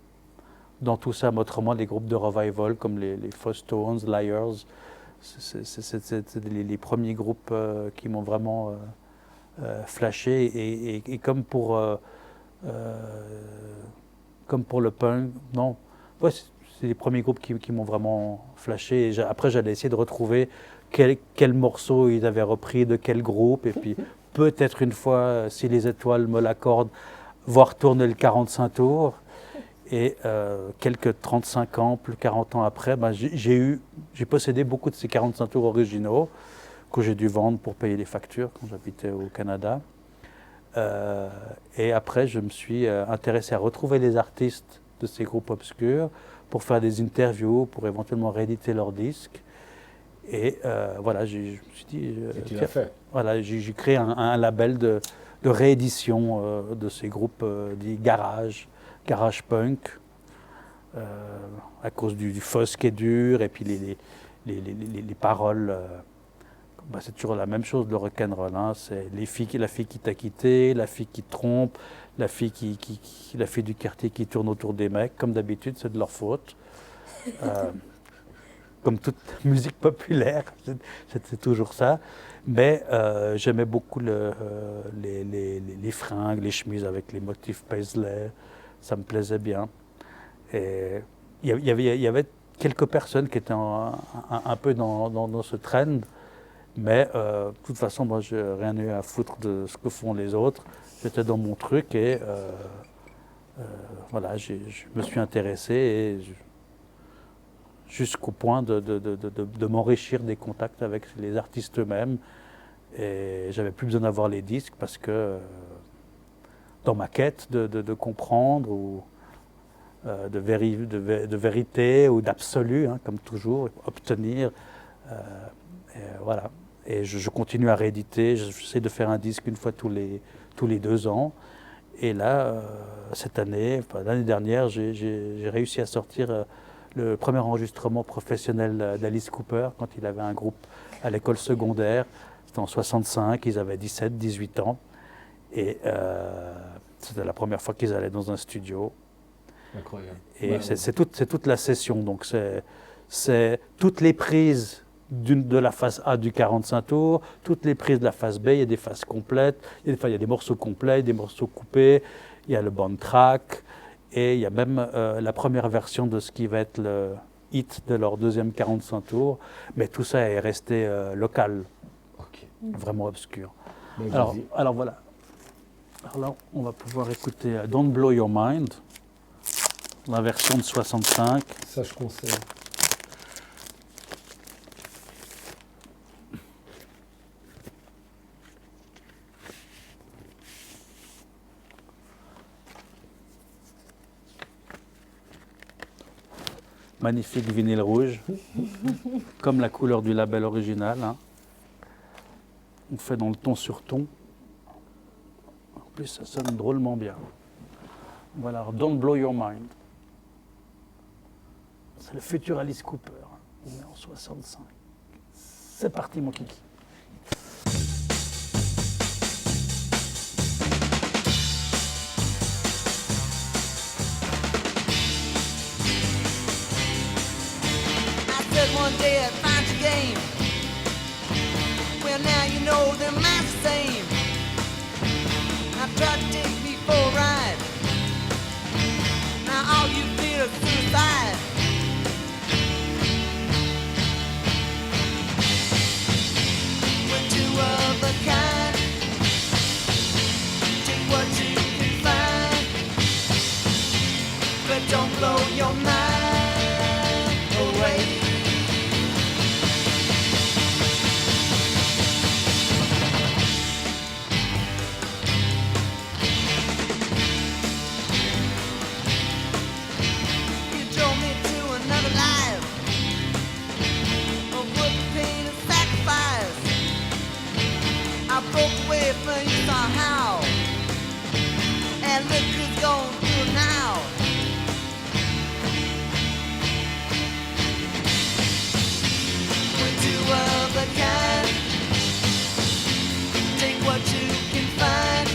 dans tout ça, mais autrement les groupes de revival comme les Faux Tones, Liars, c'est les premiers groupes qui m'ont vraiment flashé. Et comme pour le punk, non, ouais, c'est les premiers groupes qui m'ont vraiment flashé. Et après, j'allais essayer de retrouver quel morceau ils avaient repris de quel groupe, et puis peut-être une fois, si les étoiles me l'accordent, voir tourner le 45 tours. Et quelques 35 ans, plus 40 ans après, ben, j'ai possédé beaucoup de ces 45 tours originaux que j'ai dû vendre pour payer les factures quand j'habitais au Canada. Et après, je me suis intéressé à retrouver les artistes de ces groupes obscurs pour faire des interviews, pour éventuellement rééditer leurs disques. Et voilà, je me suis dit... Et tu l'as fait. Voilà, j'ai créé un label de réédition de ces groupes dits garage punk, à cause du fuzz qui est dur, et puis les paroles, bah, c'est toujours la même chose, le rock'n'roll, hein, c'est la fille qui t'a quitté, la fille qui te trompe, la fille du quartier qui tourne autour des mecs, comme d'habitude, c'est de leur faute. comme toute musique populaire, c'était toujours ça. Mais j'aimais beaucoup les fringues, les chemises avec les motifs paisley, ça me plaisait bien. Et il y avait quelques personnes qui étaient un peu dans ce trend, mais de toute façon, moi, je n'ai rien eu à foutre de ce que font les autres. J'étais dans mon truc et voilà, je me suis intéressé et jusqu'au point de m'enrichir des contacts avec les artistes eux-mêmes. Et j'avais plus besoin d'avoir les disques parce que dans ma quête de comprendre ou de vérité ou d'absolu, hein, comme toujours, obtenir, et voilà. Et je continue à rééditer, j'essaie de faire un disque une fois tous les 2 ans. Et là, cette année, enfin, l'année dernière, j'ai réussi à sortir le premier enregistrement professionnel d'Alice Cooper quand il avait un groupe à l'école secondaire. C'était en 65, ils avaient 17, 18 ans. Et c'était la première fois qu'ils allaient dans un studio. Incroyable. Et Ouais, c'est toute la session. Donc c'est toutes les prises de la phase A du 45 tours, toutes les prises de la phase B, il y a des phases complètes, il y a des morceaux complets, des morceaux coupés, il y a le band track, et il y a même la première version de ce qui va être le hit de leur deuxième 45 tours, mais tout ça est resté local, Ok. vraiment obscur. Ben, Alors, vas-y. alors voilà. Alors là, on va pouvoir écouter Don't Blow Your Mind, la version de 65. Ça, je conseille. Magnifique vinyle rouge, comme la couleur du label original, hein. On fait dans le ton sur ton. En plus, ça sonne drôlement bien. Voilà, alors, Don't Blow Your Mind. C'est le futur Alice Cooper. On est en 65. C'est parti, mon kiki. I said one day I'd find your game. Well, now you know they're not the same. I tried to take me for a ride. Now all you feel is suicide. We're two of a kind. Take what you can find, but don't blow your mind away. You drove me to another life, of work, pain, and sacrifice. I broke away from you somehow, and look who's going through now. We're two of a kind. Take what you can find,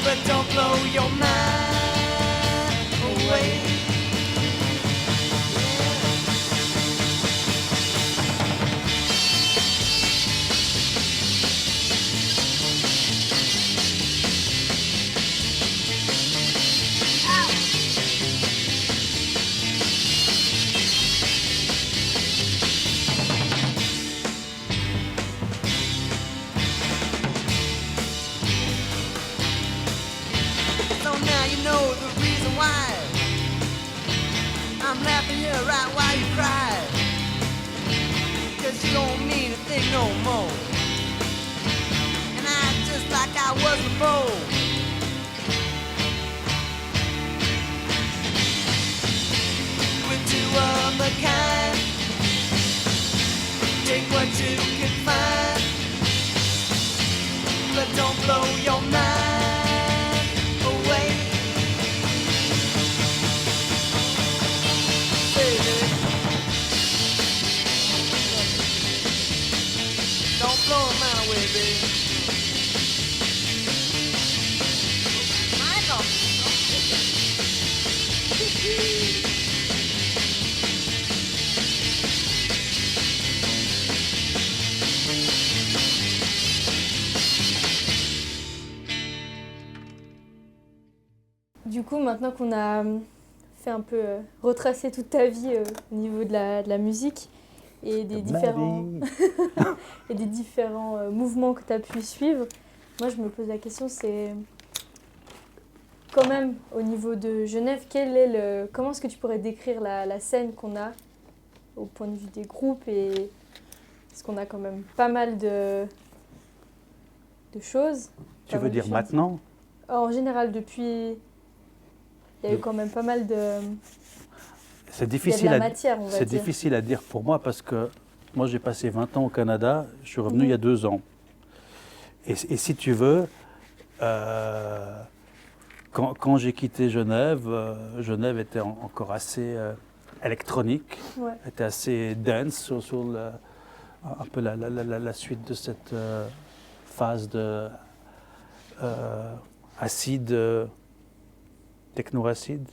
but don't blow your mind away. So now you know the reason why I'm laughing here right while you cry. 'Cause you don't mean a thing no more. And I just like I was before. We're two of a kind. Take what you can find, but don't blow your mind away. Baby, don't blow your mind away, baby. Michael. Du coup, maintenant qu'on a fait un peu retracer toute ta vie au niveau de la musique et des différents, et des différents mouvements que tu as pu suivre, moi je me pose la question, c'est quand même au niveau de Genève, comment est-ce que tu pourrais décrire la scène qu'on a au point de vue des groupes et parce qu'on a quand même pas mal de choses. Tu veux dire maintenant? En général, depuis... Il y a eu quand même pas mal de... C'est Il y a de difficile, la matière, on va c'est dire. difficile à dire pour moi parce que moi j'ai passé 20 ans au Canada, je suis revenu il y a 2 ans. Et si tu veux, quand j'ai quitté Genève, Genève était encore assez électronique, Ouais. était assez dense sur un peu la suite de cette phase de acide, techno-acide,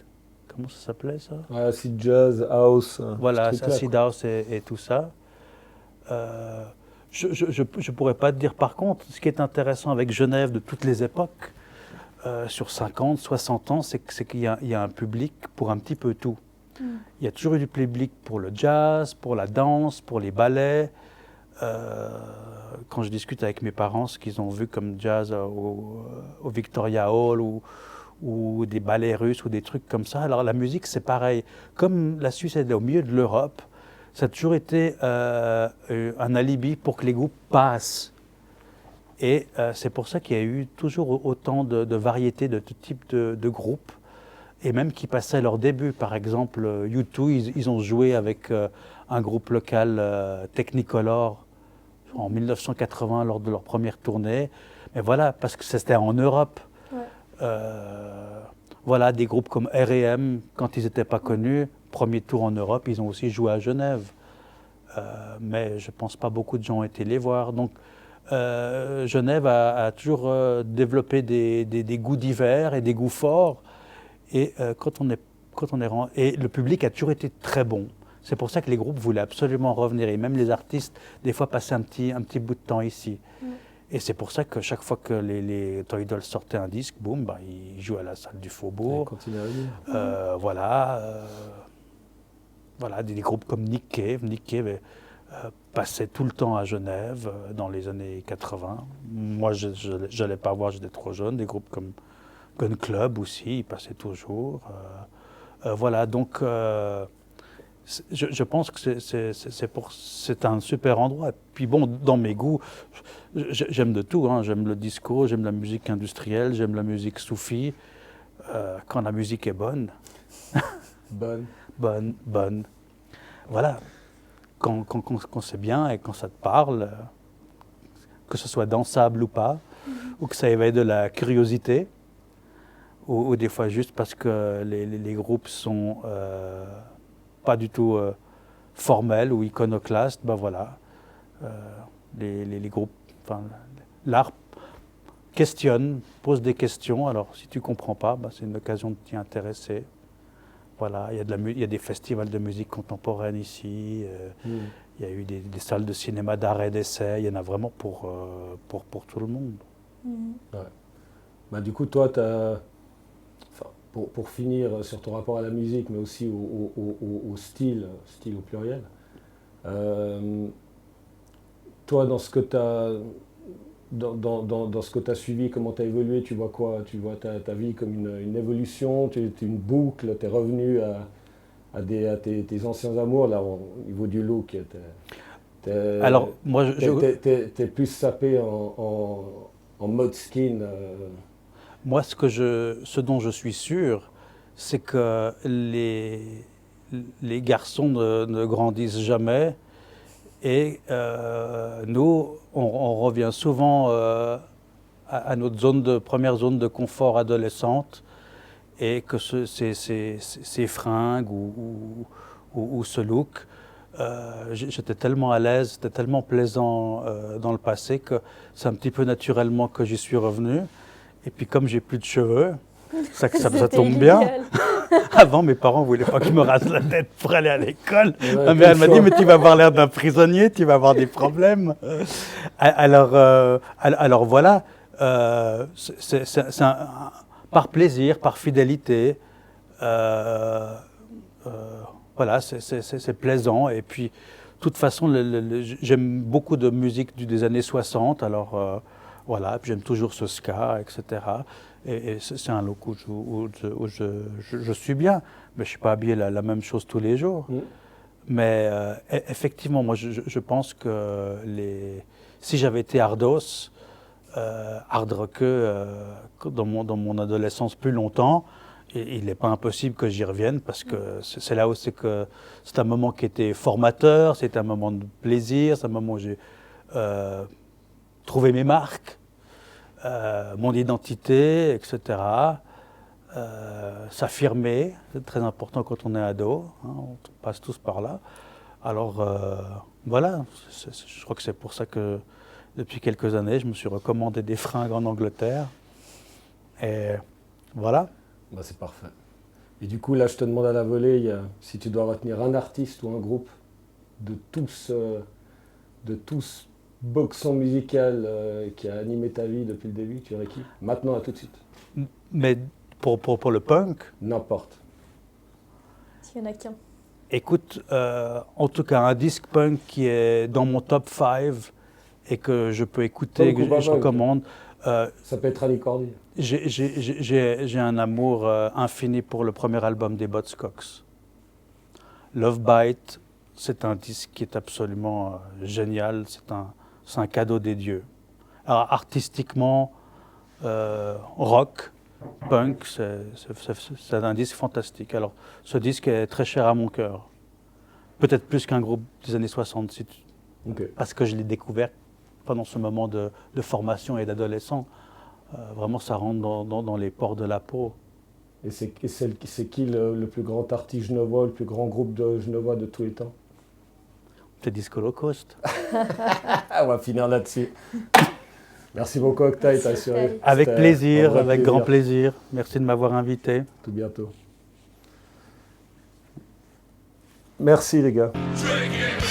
comment ça s'appelait ça? Ouais, acid jazz, house. Voilà, ce truc-là, acid quoi. house et tout ça. Je pourrais pas te dire par contre, ce qui est intéressant avec Genève de toutes les époques, sur 50, 60 ans, c'est qu'il y a un public pour un petit peu tout. Il y a toujours eu du public pour le jazz, pour la danse, pour les ballets. Quand je discute avec mes parents, ce qu'ils ont vu comme jazz au Victoria Hall ou des ballets russes ou des trucs comme ça. Alors la musique, c'est pareil. Comme la Suisse est au milieu de l'Europe, ça a toujours été un alibi pour que les groupes passent. Et c'est pour ça qu'il y a eu toujours autant de variétés, de types de groupes, et même qui passaient leur début. Par exemple, U2, ils ont joué avec un groupe local, Technicolor, en 1980 lors de leur première tournée. Mais voilà, parce que c'était en Europe. Ouais. Voilà, des groupes comme R.E.M., quand ils n'étaient pas connus, premier tour en Europe, ils ont aussi joué à Genève. Mais je ne pense pas beaucoup de gens ont été les voir. Donc, Genève a toujours développé des goûts divers et des goûts forts. Et et le public a toujours été très bon. C'est pour ça que les groupes voulaient absolument revenir. Et même les artistes, des fois, passaient un petit bout de temps ici. Et c'est pour ça que chaque fois que les Toy Dolls sortaient un disque, boum, bah, ils jouaient à la salle du Faubourg. Continue à venir. Voilà, des groupes comme Nick Cave passait tout le temps à Genève dans les années 80. Moi, je n'allais pas voir, j'étais trop jeune. Des groupes comme Gun Club aussi, ils passaient toujours. Voilà, donc je pense que c'est un super endroit. Et puis bon, dans mes goûts, j'aime de tout. Hein. J'aime le disco, j'aime la musique industrielle, j'aime la musique soufie. Quand la musique est bonne. Bonne. Voilà. Quand c'est bien et quand ça te parle, que ce soit dansable ou pas, ou que ça éveille de la curiosité, ou des fois juste parce que les groupes sont pas du tout formels ou iconoclastes, ben voilà. Les groupes, enfin, l'art questionne, pose des questions. Alors si tu comprends pas, ben, c'est une occasion de t'y intéresser. Voilà, il y a des festivals de musique contemporaine ici, il y a eu des salles de cinéma d'art et d'essai, il y en a vraiment pour tout le monde. Ouais. Bah, du coup, toi, pour finir sur ton rapport à la musique, mais aussi au style au pluriel, toi, dans ce que tu as... Dans ce que tu as suivi, comment tu as évolué, tu vois quoi? Tu vois ta vie comme une évolution, une boucle, tu es revenu à tes anciens amours, là, au niveau du look. Alors, moi, t'es plus sapé en mode skin. Moi, ce dont je suis sûr, c'est que les garçons ne grandissent jamais. Et nous, on revient souvent à notre première zone de confort adolescente, et que ces fringues ou ce look, j'étais tellement à l'aise, c'était tellement plaisant dans le passé que c'est un petit peu naturellement que j'y suis revenu. Et puis comme j'ai plus de cheveux, ça tombe bien. Avant, mes parents ne voulaient pas que je me rase la tête pour aller à l'école. Ouais, Mais elle m'a dit, mais tu vas avoir l'air d'un prisonnier, tu vas avoir des problèmes. Alors voilà, c'est par plaisir, par fidélité. Voilà, c'est plaisant. Et puis, de toute façon, j'aime beaucoup de musique des années 60. Alors, voilà, puis j'aime toujours ce ska, etc. Et c'est un look où je suis bien. Mais je ne suis pas habillé la même chose tous les jours. Mais effectivement, moi, je pense que si j'avais été hardos, hard rockeux dans mon adolescence plus longtemps, il n'est pas impossible que j'y revienne parce que c'est là où c'est un moment qui était formateur, c'est un moment de plaisir, c'est un moment où j'ai trouvé mes marques, mon identité, etc. S'affirmer, c'est très important quand on est ado, hein, on passe tous par là. Alors voilà, je crois que c'est pour ça que depuis quelques années, je me suis recommandé des fringues en Angleterre. Et voilà. Bah, c'est parfait. Et du coup, là, je te demande à la volée, si tu dois retenir un artiste ou un groupe de tous boxon musical qui a animé ta vie depuis le début, tu dirais qui? Maintenant, à tout de suite. Mais pour le punk, N'importe. S'il n'y en a qu'un. écoute, en tout cas, un disque punk qui est dans mon top 5 et que je peux écouter, Punk ou que pas je punk? recommande. Ça peut être Annie Cordy. J'ai un amour infini pour le premier album des Buzzcocks. Love Bite, c'est un disque qui est absolument génial, c'est un cadeau des dieux. Alors, artistiquement, rock, punk, c'est un disque fantastique. Alors, ce disque est très cher à mon cœur. Peut-être plus qu'un groupe des années 60, Okay. parce que je l'ai découvert pendant ce moment de formation et d'adolescent. Vraiment, ça rentre dans les pores de la peau. Et c'est qui le plus grand artiste genevois, le plus grand groupe de genevois de tous les temps? C'est Disco Low Cost. On va finir là-dessus. Merci beaucoup, Octave, t'as assuré. Avec C'était plaisir, un vrai avec grand plaisir. Merci de m'avoir invité. Tout bientôt. Merci les gars. Drinking